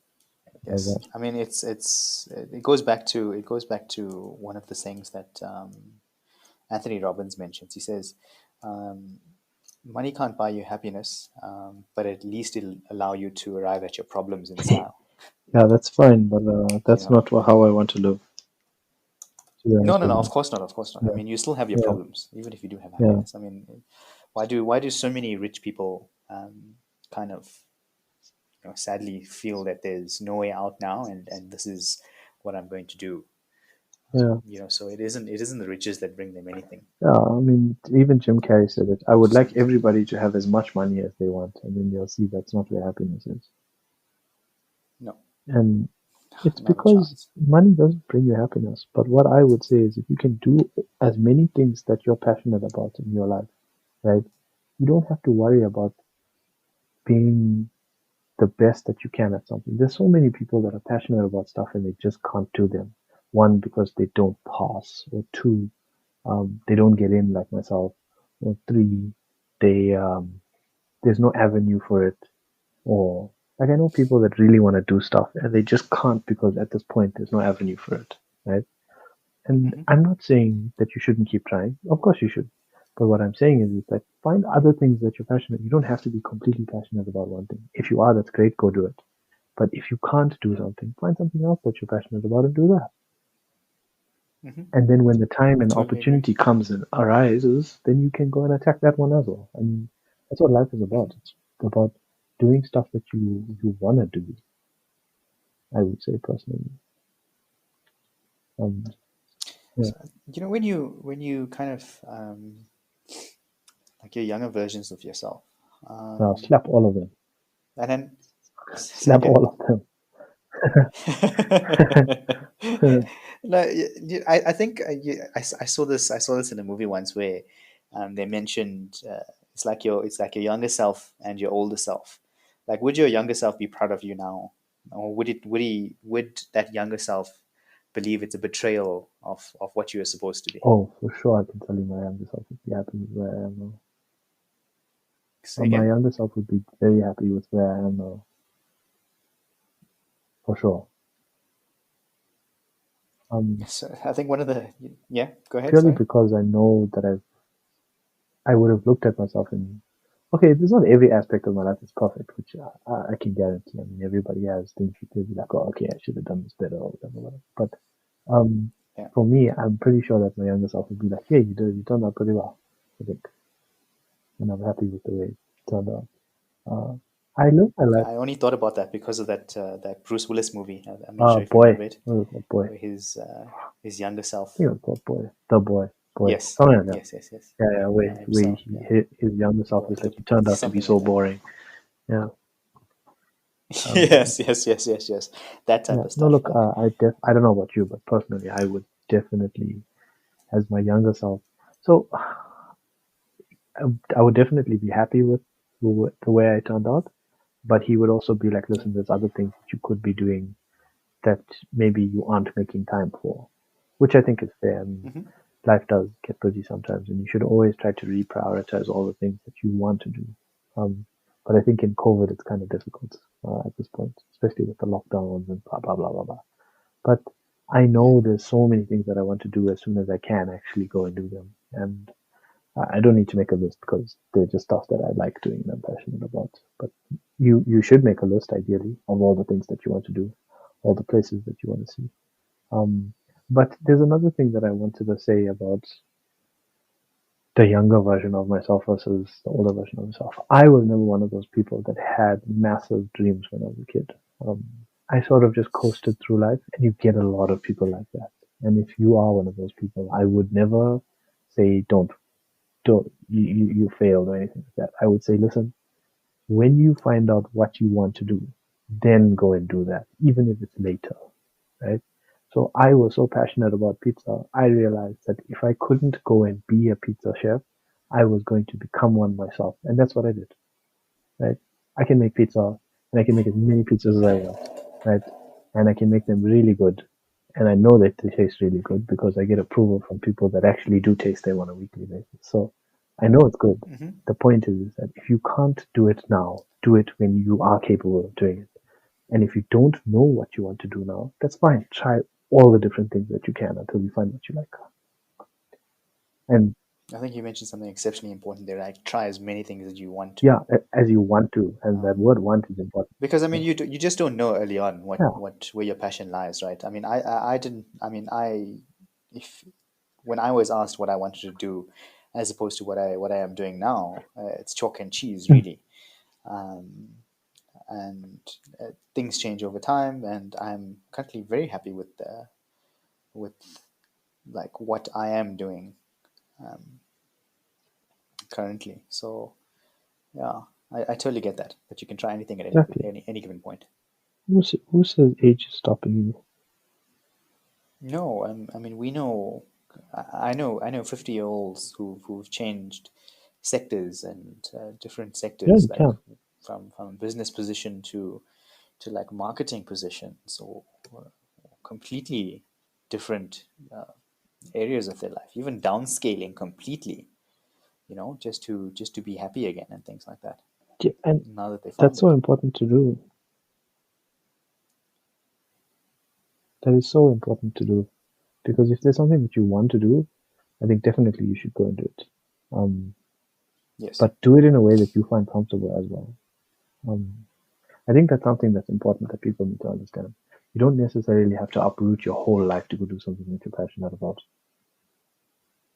Like Yes. that. I mean, it goes back to one of the things that Anthony Robbins mentions. He says, um, money can't buy you happiness, but at least it'll allow you to arrive at your problems in style. Yeah, that's fine, but You that's know? not how I want to live. To be No, honest no, with no. Of you. course not. Of course not. I Yeah, mean, you still have your yeah, problems, even if you do have yeah, happiness. I mean, why do so many rich people kind of sadly feel that there's no way out now, and this is what I'm going to do. yeah. So it isn't the riches that bring them anything. Yeah, I mean, even Jim Carrey said it. I would Just like everything. everybody to have as much money as they want, and then you'll see that's not where happiness is. No, And it's not a because chance. money doesn't bring you happiness. But what I would say is if you can do as many things that you're passionate about in your life, right? You don't have to worry about being the best that you can at something. There's so many people that are passionate about stuff and they just can't do them. One, because they don't pass, or two, they don't get in like myself, or three, they there's no avenue for it, or like I know people that really want to do stuff and they just can't because at this point there's no avenue for it, right? And Hmm. I'm not saying that you shouldn't keep trying. Of course you should. But what I'm saying is that find other things that you're passionate. You don't have to be completely passionate about one thing. If you are, that's great. Go do it. But if you can't do something, find something else that you're passionate about and do that. Hmm. And then when the time I and totally agree. opportunity comes and arises, then you can go and attack that one as well. I mean, that's what life is about. Hmm. It's about doing stuff that you want to do. I would say personally. Um, yeah. So, when you kind of like your younger versions of yourself, Now um, slap all of them. and then say Slap again. all of them. No, I think I saw this in a movie once where they mentioned it's like your younger self and your older self. Like, would your younger self be proud of you now, or would that younger self believe it's a betrayal of what you were supposed to be? Oh, for sure, I can tell you my younger self would be happy with where I am now. Say My again. younger self would be very happy with where I am now, for sure. Um, So I think one of the yeah. Go ahead. Purely Sorry. because I know that I would have looked at myself and okay, there's not every aspect of my life is perfect, which I can guarantee. I mean, everybody has things that they'll be like, oh, okay, I should have done this better or whatever, whatever. But um, Yeah. for me, I'm pretty sure that my younger self would be like, yeah, you turned out pretty well, I think, and I'm happy with the way it turned out. Uh, I live my life. I only thought about that because of that Bruce Willis movie. I'm not sure if you Boy, remember it, what was that boy? where his younger I think self. it was called boy, the boy, Yes, something like that. yes, yes, yes. Yeah, yeah. Where Yeah, where himself. Yeah, his younger the self boy, is like, you turned out to be something so like that. boring. Yeah. Um, Yes, yes, yes, yes, yes. That type yeah. of No, stuff. look, Like, I don't know about you, but personally, I would definitely, as my younger self. So I would definitely be happy with the way I turned out. But he would also be like, yeah. listen, there's other things that you could be doing that maybe you aren't making time for, which I think is fair. I mean, Hmm. life does get busy sometimes, and you should always try to reprioritize all the things that you want to do. Um, but I think in COVID, it's kind of difficult at this point, especially with the lockdowns and blah blah blah blah blah. But I Yeah. know there's so many things that I want to do as soon as I can actually go and do them, and I don't need to make a list because they're just stuff that I like doing and I'm passionate about. But you should make a list ideally of all the things that you want to do, all the places that you want to see. Um, but there's another thing that I wanted to say about the younger version of myself versus the older version of myself. I was never one of those people that had massive dreams when I was a kid. Um, I sort of just coasted through life, and you get a lot of people like that. And if you are one of those people, I would never say don't you failed or anything like that. I would say, listen, when you find out what you want to do, then go and do that, even if it's later, right? So I was so passionate about pizza, I realized that if I couldn't go and be a pizza chef, I was going to become one myself. And that's what I did, right? I can make pizza and I can make as many pizzas as I want, right? And I can make them really good. And I know that they taste really good because I get approval from people that actually do taste them on a weekly basis. So I know it's good. Hmm. The point is that if you can't do it now, do it when you are capable of doing it. And if you don't know what you want to do now, that's fine. Try all the different things that you can until you find what you like. And I think you mentioned something exceptionally important there. Like, try as many things as you want to. yeah, as you want to. And that Um, word want is important. because I Yeah. mean, you just don't know early on Yeah. what where your passion lies, right? I mean, I didn't. I mean, if when I was asked what I wanted to do, as opposed to what I am doing now, it's chalk and cheese, Mm. really. Um, and things change over time, and I'm currently very happy with like what I am doing um, currently. So yeah, I totally get that. That you can try anything at Exactly. any given point. Who says age is stopping you? No, I mean we know. I know 50-year-olds who've changed sectors and different Yeah, sectors, you like can. from business position to like marketing positions, or completely different areas of their life, even downscaling completely, just to be happy again and things like that. Yeah, and Now that they that's found so it. important to do. That is so important to do. Because if there's something that you want to do, I think definitely you should go and do it. Um, Yes. but do it in a way that you find comfortable as well. Um, I think that's something that's important that people need to understand. You don't necessarily have to uproot your whole life to go do something that you're passionate about.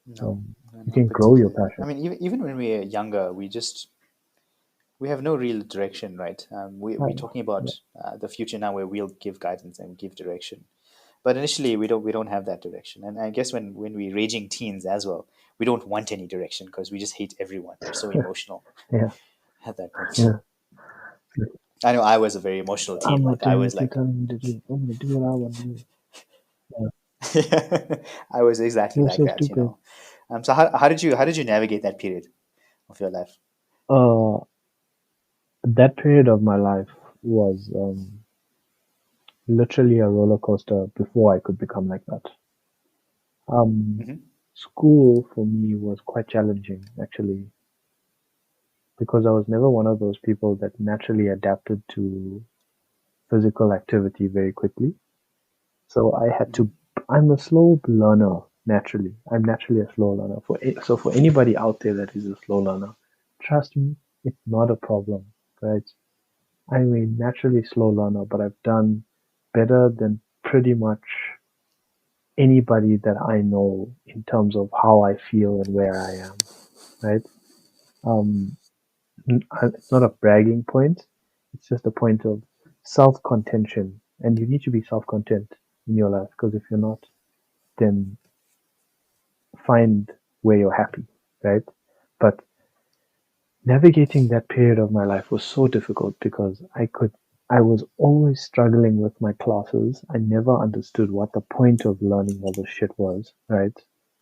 No, no, You not can grow your particularly. I passion. mean, even when we are younger, we have no real direction, right? We're Right. talking Yeah. about the future now, where we'll give guidance and give direction. But initially, we don't have that direction. And I guess when we're raging teens as well, we don't want any direction because we just hate everyone. We're so emotional Yeah. at that point. Yeah. I know I was a very emotional teen. I'm not Like I doing was what you're like, telling me to do. I'm going to do what I want to do. Yeah. I was exactly You're like so that, you stupid. know. So how did you navigate that period of your life? Uh, that period of my life was literally a roller coaster before I could become like that. Um, Hmm. School for me was quite challenging, actually, because I was never one of those people that naturally adapted to physical activity very quickly. So I had Hmm. to. I'm a slow learner naturally. I'm naturally a slow learner. So for anybody out there that is a slow learner, trust me, it's not a problem, right? I'm a naturally slow learner, but I've done better than pretty much anybody that I know in terms of how I feel and where I am, right? Um, it's not a bragging point. It's just a point of self-contention, and you need to be self-content in your life because if you're not, then find where you're happy, right? But navigating that period of my life was so difficult because I was always struggling with my classes. I never understood what the point of learning all this shit was, right?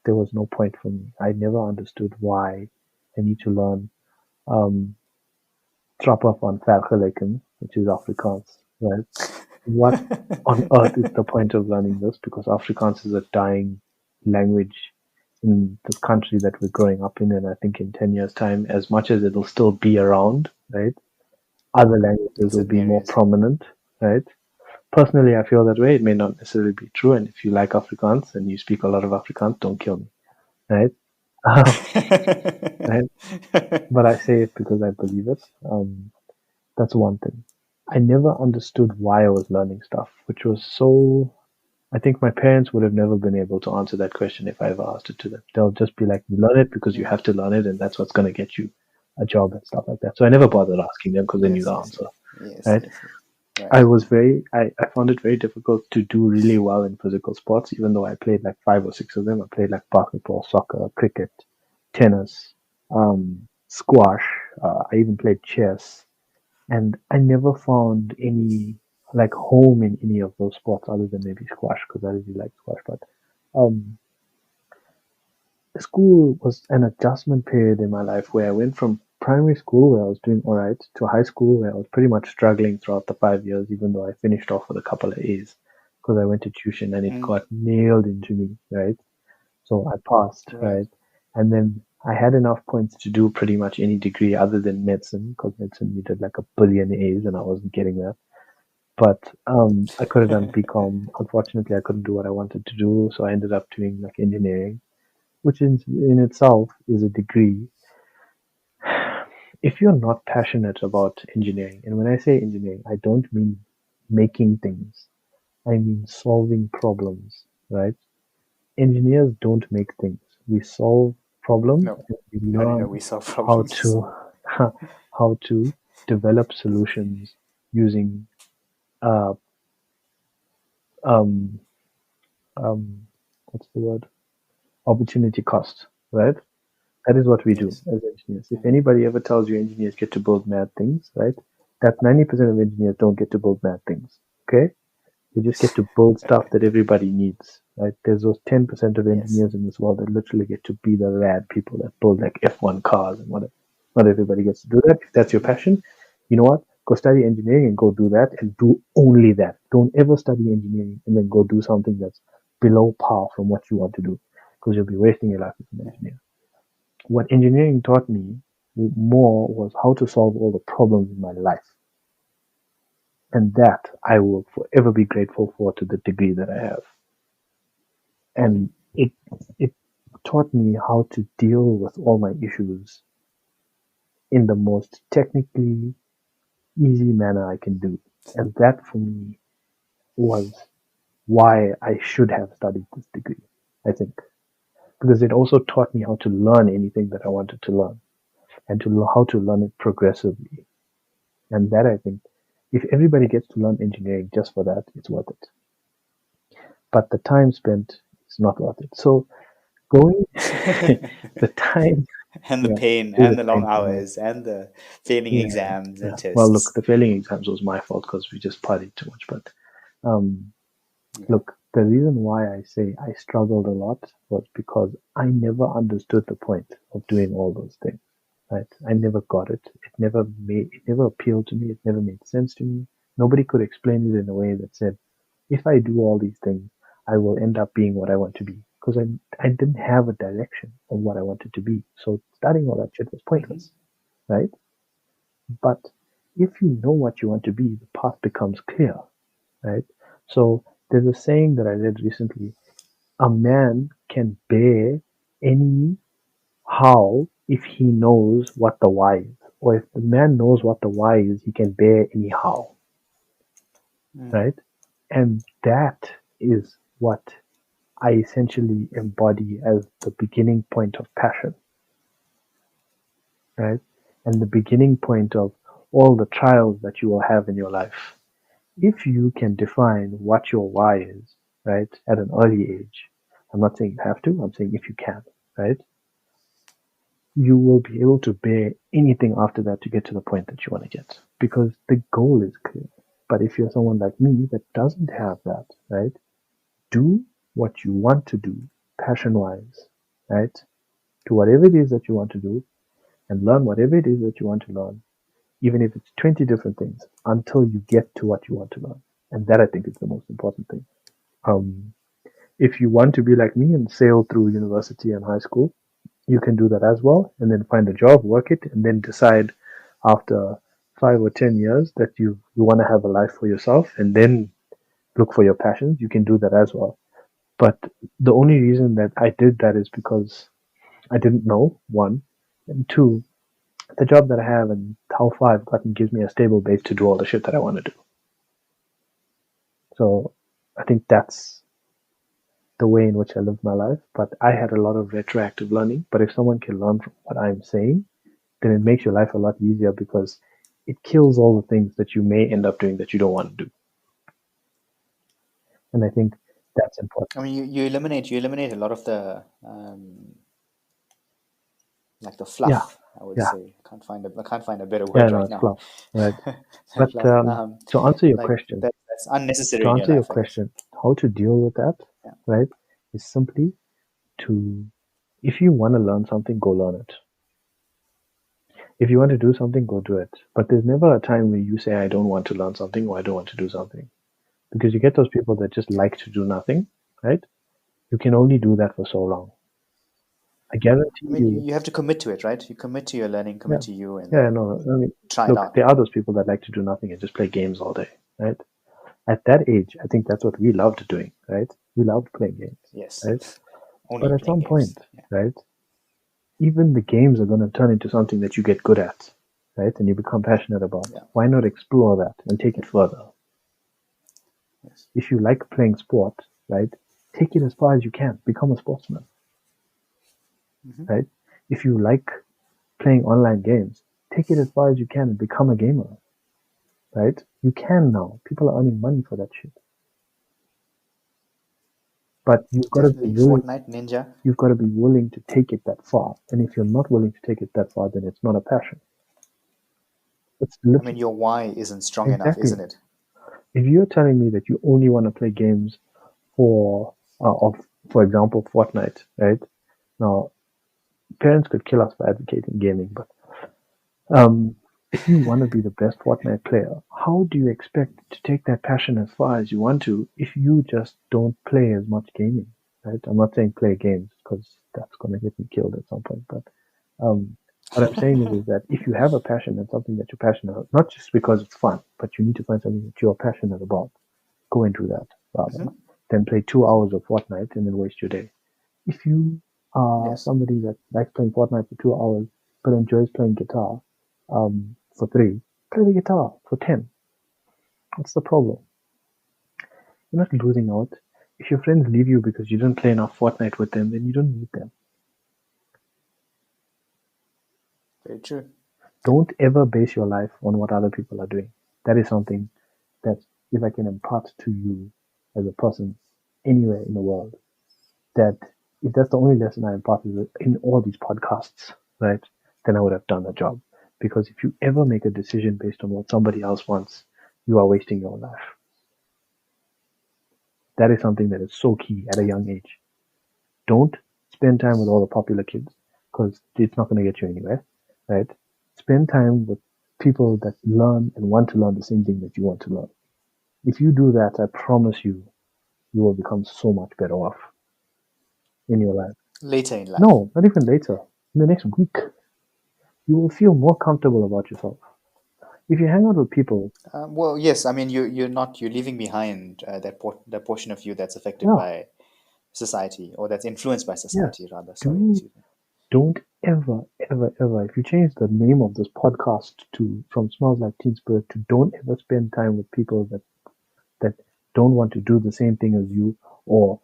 There was no point for me. I never understood why I need to learn um Trapper van Vergelijken, which is Afrikaans, right? What on earth is the point of learning this? Because Afrikaans is a dying language in this country that we're growing up in, and I think in 10 years' time, as much as it'll still be around, right, other In languages will certain be more areas. prominent, right? Personally, I feel that way. It may not necessarily be true, and if you like Afrikaans and you speak a lot of Afrikaans, don't kill me, right? Right? But I say it because I believe it. That's one thing. I never understood why I was learning stuff, which was so. I think my parents would have never been able to answer that question if I ever asked it to them. They'll just be like, "You learn it because you Mm. have to learn it, and that's what's going to get you a job and stuff like that." So I never bothered asking them because they knew Yes, the yes, answer, yes, yes, right? yes, yes. Right. I found it very difficult to do really well in physical sports, even though I played like five or six of them. I played like basketball, soccer, cricket, tennis, squash. I even played chess, and I never found any like home in any of those sports other than maybe squash because I really like squash. But um, school was an adjustment period in my life where I went from primary school where I was doing all right to high school where I was pretty much struggling throughout the 5 years, even though I finished off with a couple of A's because I went to tuition and it Mm. got nailed into me, right? So I passed, Right. right? And then I had enough points to do pretty much any degree other than medicine, because medicine needed like a billion A's and I wasn't getting that. But I could have done BCom. Unfortunately, I couldn't do what I wanted to do, so I ended up doing like engineering, which in itself is a degree. If you're not passionate about engineering, and when I say engineering, I don't mean making things, I mean solving problems, right? Engineers don't make things. We solve problems No, and we no, learn we solve how problems. to how to develop solutions using uh, um, what's the word? Opportunity cost, right? That is what we do Yes. as engineers. If Mhm. anybody ever tells you engineers get to build mad things, right? That 90% of engineers don't get to build mad things. Okay? You just get to build stuff that everybody needs, right? There's those 10% of Yes. engineers in this world that literally get to be the rad people that build like F1 cars and whatever. Not everybody gets to do that. If that's your Mhm. passion, you know what? Go study engineering and go do that and do only that. Don't ever study engineering and then go do something that's below par from what you want to do because you'll be wasting your life as an engineer. What engineering taught me more was how to solve all the problems in my life. And that I will forever be grateful for to the degree that I have. And it taught me how to deal with all my issues in the most technically easy manner I can do. And that for me was why I should have studied this degree, I think. Because it also taught me how to learn anything that I wanted to learn and how to learn it progressively. And that I think, if everybody gets to learn engineering just for that, it's worth it. But the time spent is not worth it. So going, the time, And the yeah, pain do the and the long time thing, right? hours and the failing Yeah, exams yeah. and Well, look, tests. the failing exams was my fault because we just partied too much. But um, Yeah. look, the reason why I say I struggled a lot was because I never understood the point of doing all those things. Right? I never got it. It never appealed to me. It never made sense to me. Nobody could explain it in a way that said, if I do all these things, I will end up being what I want to be. Because I didn't have a direction of what I wanted to be. So studying all that shit was Mhm. pointless, right? But if you know what you want to be, the path becomes clear, right? So there's a saying that I read recently: a man can bear any how if he knows what the why is. Or if the man knows what the why is, he can bear any how, Mm. right? And that is what I essentially embody as the beginning point of passion, right? And the beginning point of all the trials that you will have in your life. If you can define what your why is, right, at an early age, I'm not saying you have to, I'm saying if you can, right, you will be able to bear anything after that to get to the point that you want to get because the goal is clear. But if you're someone like me that doesn't have that, right, do what you want to do passion wise, right? Do whatever it is that you want to do and learn whatever it is that you want to learn, even if it's 20 different things, until you get to what you want to learn. And that I think is the most important thing. Um, if you want to be like me and sail through university and high school, you can do that as well, and then find a job, work it, and then decide after 5 or 10 years that you want to have a life for yourself, and then look for your passions. You can do that as well. But the only reason that I did that is because I didn't know, one, and two, the job that I have and how far I've gotten gives me a stable base to do all the shit that I want to do. So I think that's the way in which I live my life. But I had a lot of retroactive learning. But if someone can learn from what I'm saying, then it makes your life a lot easier because it kills all the things that you may end up doing that you don't want to do. And I think that's important. I mean, you eliminate a lot of the like the Yeah, fluff. I would yeah, say I can't find a better yeah. word No, right it's now. fluff, right? The But fluff. to answer your Like question, that's unnecessary in your life, I guess. how to deal with that, Yeah. right, is simply to, if you want to learn something, go learn it. If you want to do something, go do it. But there's never a time where you say, I don't want to learn something or I don't want to do something. Because you get those people that just like to do nothing, right? You can only do that for so long. I guarantee I mean, you. you have to commit to it, right? You commit to your learning, Yeah, commit to you, and yeah, then no. I mean, try it look, out. there are those people that like to do nothing and just play games all day, right? At that age, I think that's what we loved doing, right? We loved playing games, Yes, right? But only at playing some games. point, Yeah. right, even the games are going to turn into something that you get good at, right? And you become passionate about. Yeah. Why not explore that and take it further? Yes. If you like playing sport, right, take it as far as you can. Become a sportsman, Hmm. right? If you like playing online games, take it as far as you can and become a gamer, right? You can now. People are earning money for that shit. But Definitely. Fortnite, Ninja. you've got to be willing to take it that far. And if you're not willing to take it that far, then it's not a passion. It's I mean, literally your why isn't strong enough, exactly. isn't it? If you're telling me that you only want to play games for, of, for example, Fortnite, right? Now, parents could kill us for advocating gaming, but um, if you want to be the best Fortnite player, how do you expect to take that passion as far as you want to if you just don't play as much gaming, right? I'm not saying play games because that's going to get me killed at some point, but um, what I'm saying is that if you have a passion and something that you're passionate about, not just because it's fun, but you need to find something that you're passionate about, go and do that rather Hmm. than play 2 hours of Fortnite and then waste your day. If you are Yes. somebody that likes playing Fortnite for 2 hours but enjoys playing guitar for three, play the guitar for 10. What's the problem? You're not losing out. If your friends leave you because you don't play enough Fortnite with them, then you don't need them. Very true. Don't ever base your life on what other people are doing. That is something that, if I can impart to you as a person anywhere in the world, that if that's the only lesson I imparted in all these podcasts, right, then I would have done the job. Because if you ever make a decision based on what somebody else wants, you are wasting your life. That is something that is so key at a young age. Don't spend time with all the popular kids because it's not going to get you anywhere, right? Spend time with people that learn and want to learn the same thing that you want to learn. If you do that, I promise you, you will become so much better off in your life. Later in life. No, not even later. In the next week, you will feel more comfortable about yourself. If you hang out with people, Well, yes. I mean, you're leaving behind that portion of you that's affected yeah, by society, or that's influenced by yeah, society, rather. Sorry, do excuse me. don't ever, ever, ever. If you change the name of this podcast to from Smells Like Teen Spirit to don't ever spend time with people that don't want to do the same thing as you, or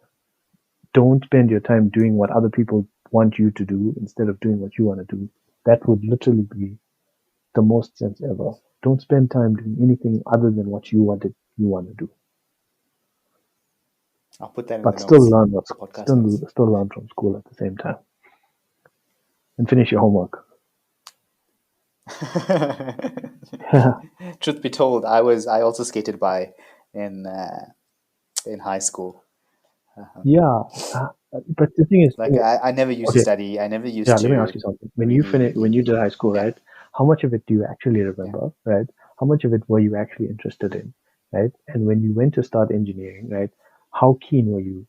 don't spend your time doing what other people want you to do instead of doing what you want to do. That would literally be the most sense ever. Don't spend time doing anything other than what you want to do. I'll put that in the But still notes, learn what's podcast notes. still learn from school at the same time and finish your homework. Truth be told, I also skated by in high school. Yeah, but the thing is, Like I never used to okay, study. I never yeah. used Let me ask to you something. When really, you did high school, yeah, right? How much of it do you actually yeah. remember, right? How much of it were you actually interested in, right? And when you went to start engineering, right? How keen were you?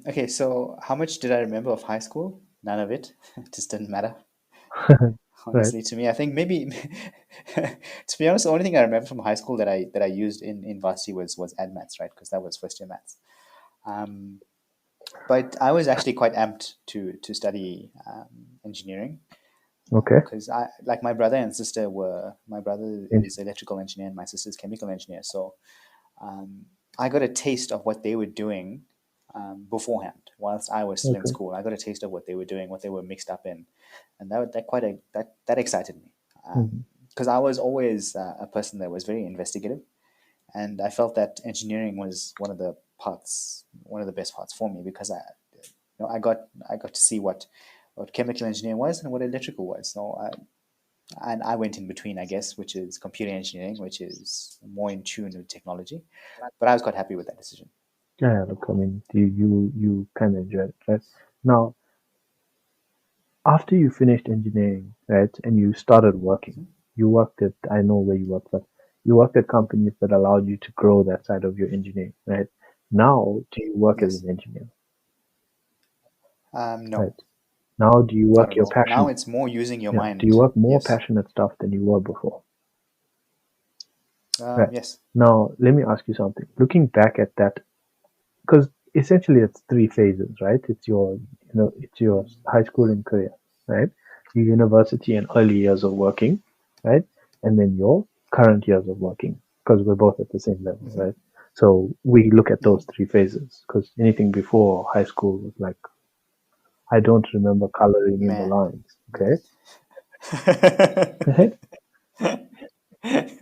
Okay, so how much did I remember of high school? None of it. It just didn't matter, Right? honestly, to me. I think maybe, to be honest, the only thing I remember from high school that I used in varsity was ad maths, right? Because that was first year maths. Um, but I was actually quite amped to study engineering Okay. because I like my brother and sister were my brother is Engineering. electrical engineer and my sister's chemical engineer. So I got a taste of what they were doing beforehand, whilst I was still in Okay. school. I got a taste of what they were doing, what they were mixed up in, and that excited me Mhm. because I was always a person that was very investigative, and I felt that engineering was one of the best parts for me because I got to see what chemical engineering was and what electrical was. And I went in between, I guess, which is computer engineering, which is more in tune with technology. But I was quite happy with that decision. Yeah, yeah, look, I mean, you kind of enjoyed it, right? Now, after you finished engineering, right, and you started working, Mhm. you worked at, I know where you worked, but you worked at companies that allowed you to grow that side of your engineering, right? Now, do you work as Yes. an engineer? No, Right. Now, do you not work at your all. Now passion? it's more using your Yeah. Do you mind. work more Yes. passionate stuff than you were before? Right. Yes. Now, let me ask you something. Looking back at that, because essentially it's three phases, right? It's your high school and career, right? Your university and early years of working, right? And then your current years of working, because we're both at the same level, right? So we look at those three phases, because anything before high school was like, I don't remember coloring in the Meh. lines, okay? Right?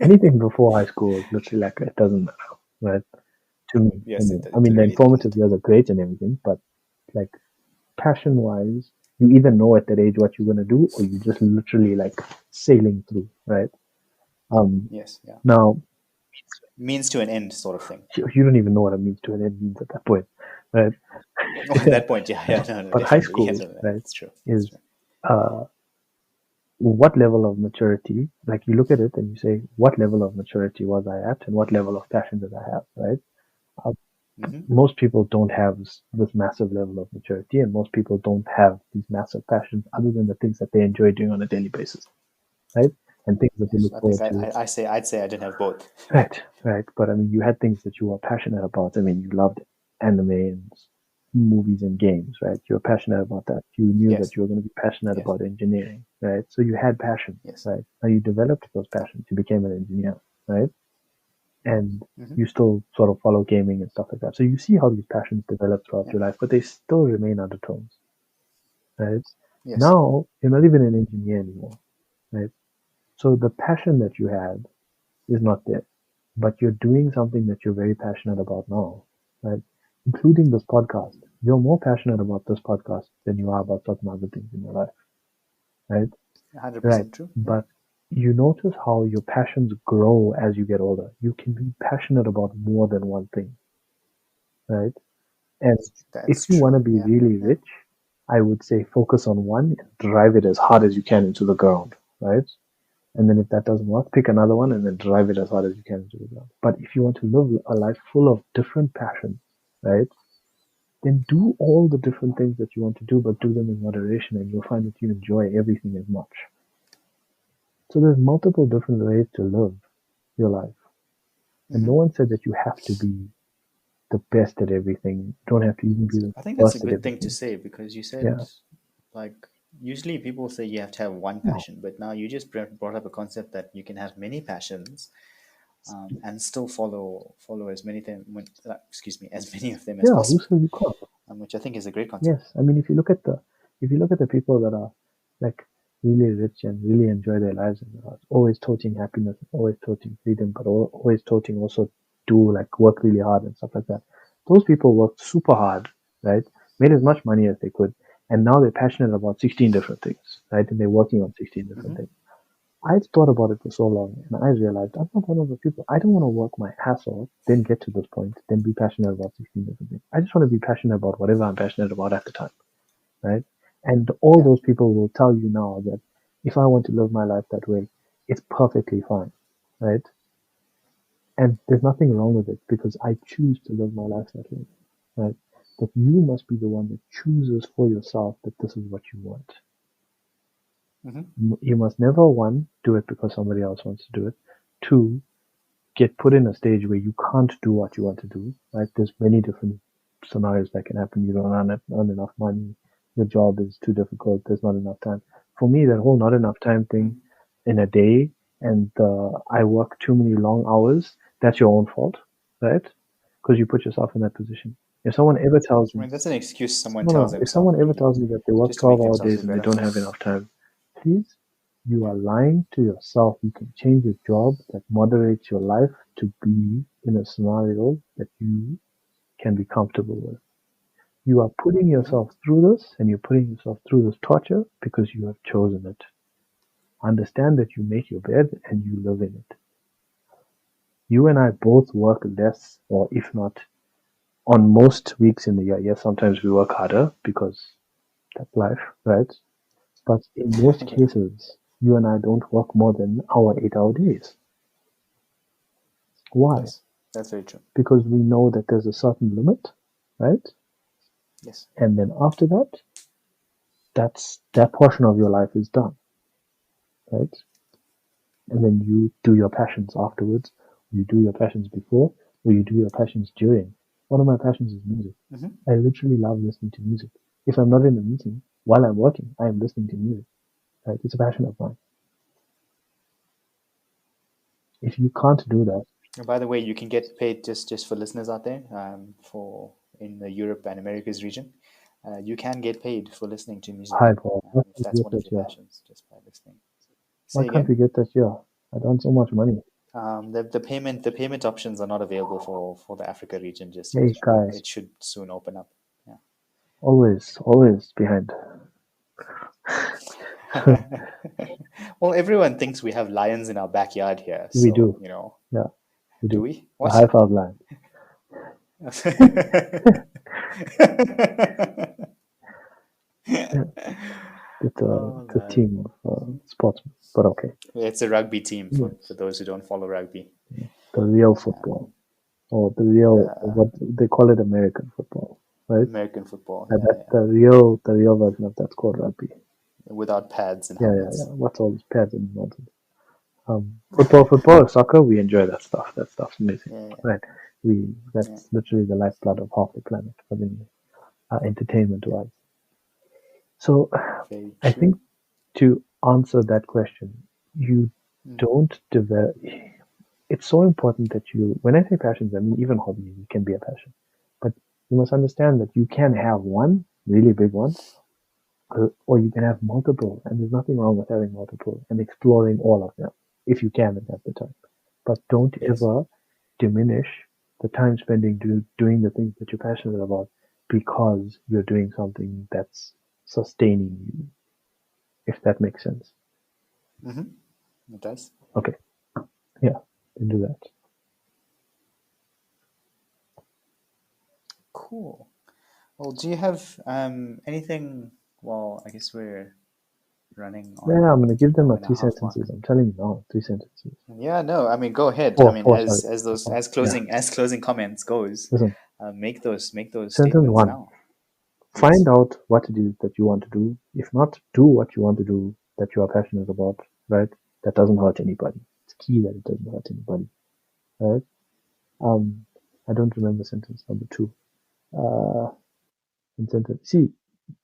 Anything before high school is literally like, it doesn't matter, right? To me, Yes, anyway. I it mean, the really informative doesn't. years are great and everything, but like passion wise, you either know at that age what you're gonna do, or you just literally like sailing through, right? Yes, yeah. Now Means to an end sort of thing. you don't even know what a means to an end means at that point, right? Oh, at that point, yeah, yeah, no, no, But high definitely. Yes, school, right, that's true. That's is true. uh, what level of maturity? Like you look at it and you say, what level of maturity was I at, and what level of passion did I have, right? Uh, most people don't have this massive level of maturity, and most people don't have these massive passions other than the things that they enjoy doing on a daily basis, right? And things that they Yes, look I think forward to. I'd say I didn't have both. Right, right. But I mean, you had things that you were passionate about. I mean, you loved anime and movies and games, right? You were passionate about that. You knew that Yes, you were going to be passionate yes, about engineering, right? So you had passion, yes. right? Now you developed those Yeah. passions. You became an engineer, right? And Hmm. you still sort of follow gaming and stuff like that. So you see how these passions develop throughout Yeah. your life, but they still remain undertones, right? Yes. Now you're not even an engineer anymore, right? So the passion that you had is not there, but you're doing something that you're very passionate about now, right? Including this podcast. You're more passionate about this podcast than you are about certain other things in your life, right? Right. 100% true. Yeah. But you notice how your passions grow as you get older. You can be passionate about more than one thing, right? And That's if you want to true. be Yeah. really Yeah. rich, I would say focus on one and drive it as hard as you can into the ground, right? And then if that doesn't work, pick another one and then drive it as hard as you can into the ground. But if you want to live a life full of different passions, right, then do all the different things that you want to do, but do them in moderation, and you'll find that you enjoy everything as much. So there's multiple different ways to live your life. And no Hmm. one said that you have to be the best at everything. You don't have to even be the I think that's a worst at good thing to everything. say because you said, Yeah. like, usually people say you have to have one No. passion, but now you just brought up a concept that you can have many passions, and still follow as many them, excuse me, as many of them as Yeah, who possible, says you can't? which I think is a great concept. Yes, I mean, if you look at the people that are like really rich and really enjoy their lives and are always toting happiness, always toting freedom, but always toting also do like work really hard and stuff like that. Those people worked super hard, right? Made as much money as they could, and now they're passionate about 16 different things, right? And they're working on 16 different Hmm. things. I've thought about it for so long, and I realized I'm not one of the people. I don't want to work my ass off, then get to this point, then be passionate about 16 different things. I just want to be passionate about whatever I'm passionate about at the time, right? And all Yeah. those people will tell you now that if I want to live my life that way, it's perfectly fine, right? And there's nothing wrong with it because I choose to live my life that way, right? But you must be the one that chooses for yourself that this is what you want. Hmm. You must never, one, do it because somebody else wants to do it. Two, get put in a stage where you can't do what you want to do, right? There's many different scenarios that can happen. You don't earn enough money. Your job is too difficult. There's not enough time. For me, that whole not enough time thing in a day and I work too many long hours, that's your own fault, right? Because you put yourself in that position. If someone ever tells I me, mean, that's an excuse someone no, tells no, if themselves, someone ever really, tells me that they work just to make 12-hour themselves days feel and they better. don't have enough time, please, you are lying to yourself. You can change your job that moderates your life to be in a scenario that you can be comfortable with. You are putting Hmm. yourself through this and you're putting yourself through this torture because you have chosen it. Understand that you make your bed and you live in it. You and I both work less, or if not, on most weeks in the year. Yes, sometimes we work harder because that's life, right? But in most Yeah. cases, you and I don't work more than our 8-hour days. Why? Yes, that's very true. Because we know that there's a certain limit, right? Yes. And then after that, that portion of your life is done, right? And then you do your passions afterwards. You do your passions before, or you do your passions during. One of my passions is music. Hmm. I literally love listening to music. If I'm not in a meeting while I'm working, I am listening to music. Right? It's a passion of mine. If you can't do that, By the way, you can get paid just for listeners out there, for in the Europe and Americas region. You can get paid for listening to music, hi Paul, why if can't we that's get one of that your here? passions, just by listening. Why Say can't we again. get that here? I earn so much money. The payment options are not available for the Africa region just yet, Hey but guys, it should soon open up. always behind. Yeah. Well, everyone thinks we have lions in our backyard here, We so do. you know, Yeah, we do do. we? The What? high five line. Yeah, Oh it's a man. team of sportsmen. But okay. It's a rugby team for Yes. those who don't follow rugby. The real football. Or the real Yeah, what they call it American football. Right? American football. And Yeah, that's yeah. the real version of that's called rugby. Without pads and Yeah. helmets. What's all these pads and nonsense? Football, soccer, we enjoy that stuff. That stuff's amazing, Yeah, right? yeah, That's literally the lifeblood of half the planet. I mean, entertainment-wise. So, yeah. Very I true. think to answer that question, you Mm. don't develop. It's so important that you. When I say passions, I mean even hobbies. It can be a passion, but you must understand that you can have one really big one, or you can have multiple, and there's nothing wrong with having multiple and exploring all of them if you can at the time. But don't Yes. ever diminish the time spending doing the things that you're passionate about because you're doing something that's sustaining you, if that makes sense. Mm-hmm. It does. Okay, yeah, can do that. Cool. Well, do you have anything? Well, I guess we're running Yeah, I'm on gonna give an them a hour and a three half mark. sentences. I'm telling you now, three sentences. Yeah, no, I mean, go ahead. I Four, mean, four, sorry. as those Four. as Yeah. closing comments goes, Listen, make those sentence statements one. now. Yes. Find out what it is that you want to do. If not, do what you want to do that you are passionate about, right? That doesn't hurt anybody. It's key that it doesn't hurt anybody, right? Um, I don't remember sentence number two. Uh, in sentence, see,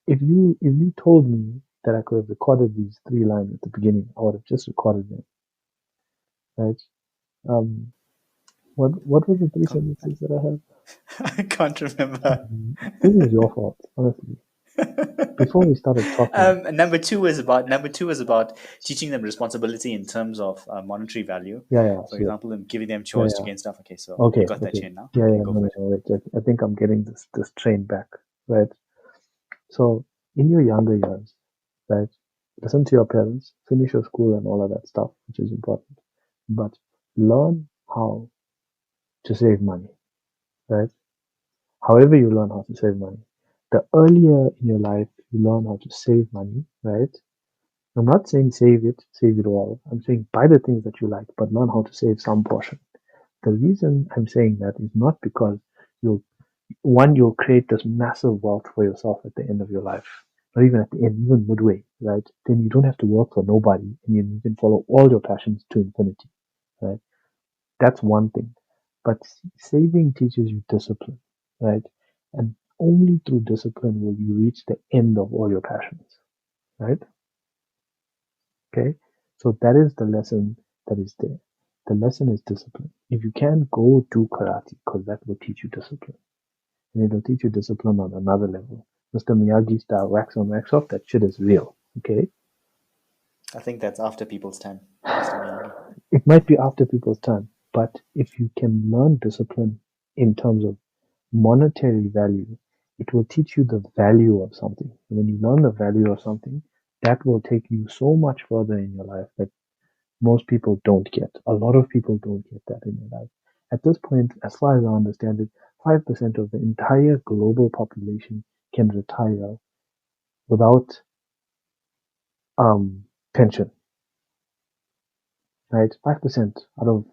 if you told me that I could have recorded these three lines at the beginning, I would have just recorded them, right? Um, what were the three Com- sentences that I have? I can't remember. This is your fault, honestly. Before we started talking, Number two was about teaching them responsibility in terms of monetary value. yeah, For so example, and giving them yeah, chores to yeah. gain stuff. Okay, so you Okay, got that okay. chain now. Yeah, Okay, yeah, go no, for no, it. no, wait. I think I'm getting this train back, right? So, in your younger years, right, listen to your parents, finish your school and all of that stuff, which is important. But learn how to save money, right? However you learn how to save money. The earlier in your life you learn how to save money, right? I'm not saying save it all. I'm saying buy the things that you like, but learn how to save some portion. The reason I'm saying that is not because you'll you'll create this massive wealth for yourself at the end of your life, not even at the end, even midway, right? Then you don't have to work for nobody, and you can follow all your passions to infinity, right? That's one thing. But saving teaches you discipline, right? And only through discipline will you reach the end of all your passions, right? Okay. So that is the lesson that is there. The lesson is discipline. If you can go do karate, because that will teach you discipline. And it'll teach you discipline on another level. Mr. Miyagi style wax on, wax off, that shit is real. Okay. I think that's after people's time, Mr. Miyagi. It might be after people's time, but if you can learn discipline in terms of monetary value, it will teach you the value of something. When you learn the value of something, that will take you so much further in your life that most people don't get. A lot of people don't get that in their life. At this point, as far as I understand it, 5% of the entire global population can retire without pension, right? 5% out of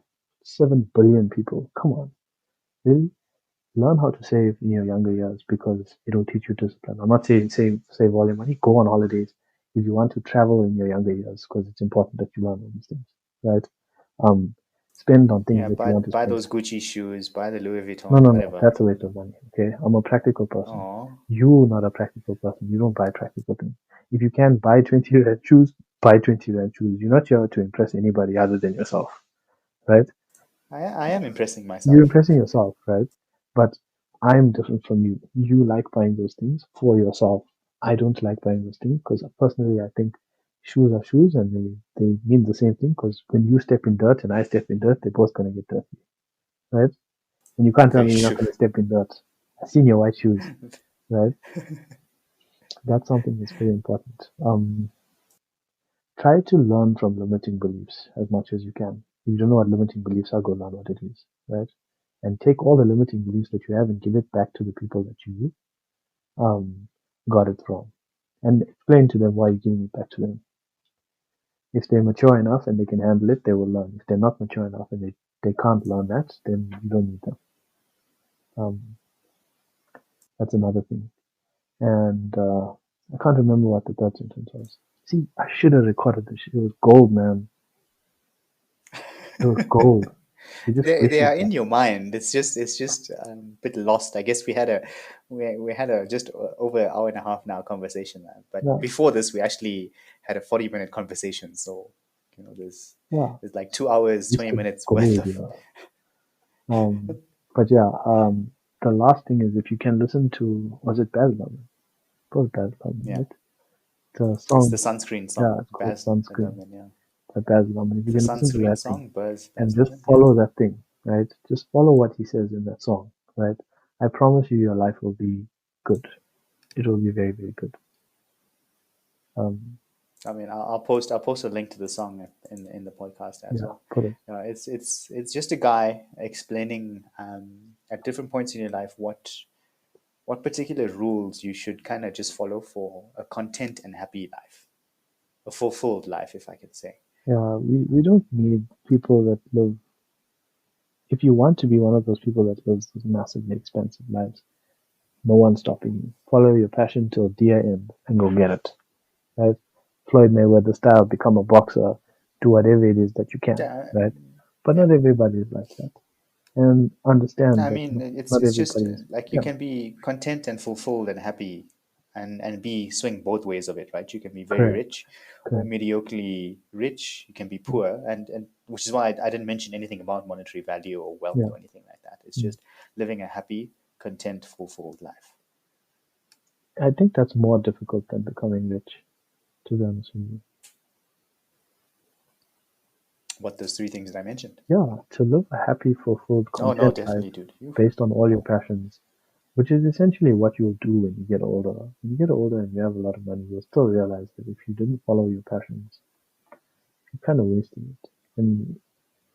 7 billion people. Come on, really? Learn how to save in your younger years because it'll teach you discipline. I'm not saying save all your money. Go on holidays if you want to travel in your younger years because it's important that you learn all these things, right? Um, Spend on things Yeah, that you want to buy spend. those Gucci shoes, buy the Louis No, Vuitton, no, no. whatever. That's a waste of money. Okay, I'm a practical person. Oh, You're not a practical person. You don't buy practical things. If you can buy 20 rand shoes, buy 20 rand shoes. You're not here to impress anybody other than yourself, right? I am impressing You're myself. impressing yourself, right? But I'm different from you. You like buying those things for yourself. I don't like buying those things because personally, I think shoes are shoes and they mean the same thing because when you step in dirt and I step in dirt, they're both going to get dirty, right? And you can't tell Very me you're not true. going to step in dirt. I've seen your white shoes, right? That's something that's very important. Try to learn from limiting beliefs as much as you can. If you don't know what limiting beliefs are, go learn what it is, right? And take all the limiting beliefs that you have and give it back to the people that you um, got it from. And explain to them why you're giving it back to them. If they're mature enough and they can handle it, they will learn. If they're not mature enough and they can't learn that, then you don't need them. Um, that's another thing. And I can't remember what the third sentence was. See, I should have recorded this. It was gold, man. It was gold. We just They wasted are that. in your mind. It's just a bit lost. I guess we had a just over an hour and a half now conversation, but Yeah, before this we actually had a 40-minute conversation. So yeah. there's like 2 hours, 20 Wasted minutes worth gold, of. you know. But yeah, the last thing is if you can listen to, was it Baz Luhrmann? It was Baz Luhrmann, Yeah, right? The it's the song, Sunscreen yeah, song, it's called Baz Sunscreen Luhrmann. Yeah, by Baz Luhrmann. If you the can listen to Sunscreen that thing song, and Baz just Luhrmann. Yeah. follow that thing, right? Just follow what he says in that song, right? I promise you your life will be good. It will be very, very good. Um, I mean, I'll post a link to the song in the podcast as yeah, well. put it. It's just a guy explaining at different points in your life what particular rules you should kind of just follow for a content and happy life, a fulfilled life, if I could say. Yeah, we don't need people that live. If you want to be one of those people that lives those massively expensive lives, no one's stopping you. Follow your passion till dear end and go get it. Right? Floyd Mayweather style, become a boxer, do whatever it is that you can, Yeah, right? But yeah. not everybody is like that. And understand I that mean, not it's just everybody is, like you yeah, can be content and fulfilled and happy, and be swing both ways of it, right? You can be very correct, rich or correct. mediocrely rich. You can be Mm, poor, and which is why I didn't mention anything about monetary value or wealth yeah. or anything like that. It's Mm. just living a happy, content, fulfilled life. I think that's more difficult than becoming rich, to be honest with you. What those three things that I mentioned? Yeah, to live a happy, fulfilled, Oh no, content life definitely, dude. You based on all your passions, which is essentially what you'll do when you get older. When you get older and you have a lot of money, you'll still realize that if you didn't follow your passions, you're kind of wasting it. And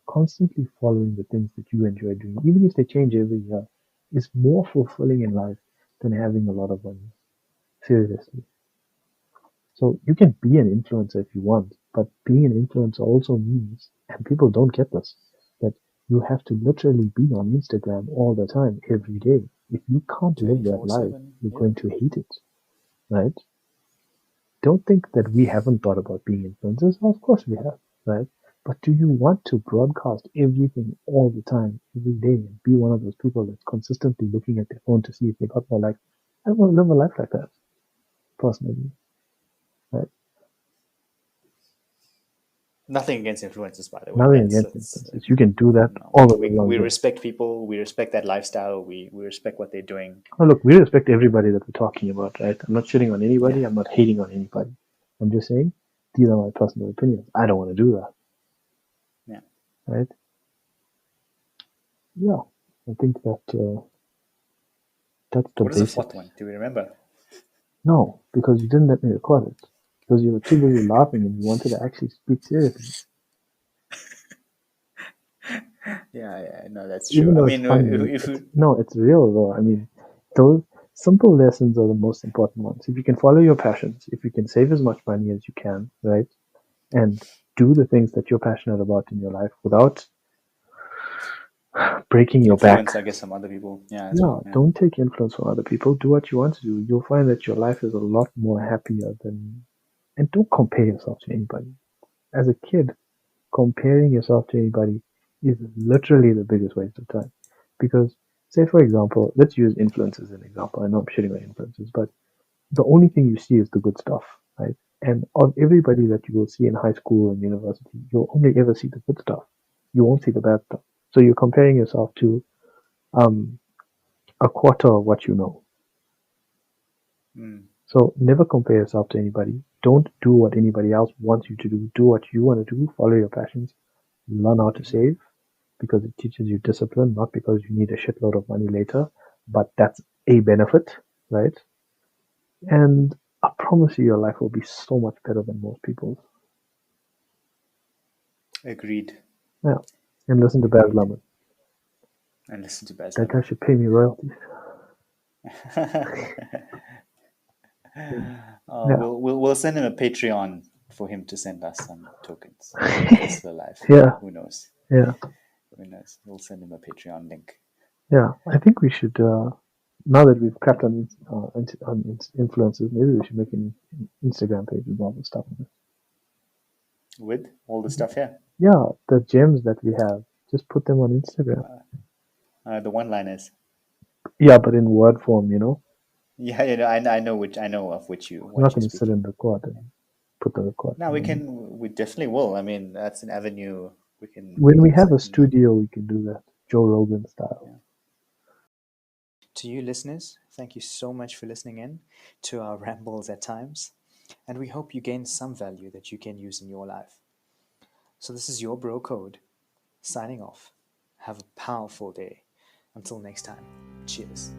constantly following the things that you enjoy doing, even if they change every year, is more fulfilling in life than having a lot of money. Seriously. So you can be an influencer if you want, but being an influencer also means, and people don't get this, that you have to literally be on Instagram all the time, every day. If you can't live that life, 24/7. you're Yep. going to hate it, right? Don't think that we haven't thought about being influencers. Of course we have, right? But do you want to broadcast everything all the time, every day, and be one of those people that's consistently looking at their phone to see if they got more likes? I don't want to live a life like that, personally, right? Nothing against influencers, by the way. Nothing That's against that's influencers. You can do that no. all the way We along. respect people. We respect that lifestyle. We respect what they're doing. Oh, look, we respect everybody that we're talking about, right? I'm not shitting on Yeah, anybody. I'm not hating on anybody. I'm just saying these are my personal opinions. I don't want to do that, yeah. right? Yeah, I think that that's the What is the fourth basics. one? Do we remember? No, because you didn't let me record it. Because you were too busy laughing and you wanted to actually speak seriously. Yeah, yeah, no, that's true. Even I though it's mean, funny, if it's we, no, it's real though. I mean, those simple lessons are the most important ones. If you can follow your passions, if you can save as much money as you can, right, and do the things that you're passionate about in your life without breaking your back. Influence, I guess, some other people. Yeah, as Yeah, well. Yeah. don't take influence from other people. Do what you want to do. You'll find that your life is a lot more happier than. And don't compare yourself to anybody. As a kid, comparing yourself to anybody is literally the biggest waste of time. Because, say, for example, let's use influencers as an example. I know I'm shitting on influencers, but the only thing you see is the good stuff, right? And of everybody that you will see in high school and university, you'll only ever see the good stuff. You won't see the bad stuff. So you're comparing yourself to um, a quarter of what you know. Mm. So never compare yourself to anybody. Don't do what anybody else wants you to do. Do what you want to do. Follow your passions. Learn how to Mm-hmm. save because it teaches you discipline, not because you need a shitload of money later, but that's a benefit, right? And I promise you, your life will be so much better than most people's. Agreed. Yeah. And listen to Baz Agreed. Luhrmann. And listen to Baz That guy Luhrmann. should pay me royalties. Yeah. We'll send him a Patreon for him to send us some tokens if he's still alive. Yeah. Who knows? Yeah. Who knows? We'll send him a Patreon link. Yeah. I think we should, now that we've cracked on influencers, maybe we should make an Instagram page with all the stuff on it. With all the stuff here. Yeah. The gems that we have, just put them on Instagram. The one-liners. Yeah, but in word form, you know. Yeah, I know of I'm not what you're going to sit speaking. in the court and put the record. Now we definitely will. I mean, that's an avenue we When we can have a certainly. studio, we can do that. Joe Rogan style. Yeah. To you listeners, thank you so much for listening in to our rambles at times, and we hope you gain some value that you can use in your life. So this is your bro code signing off. Have a powerful day. Until next time, cheers.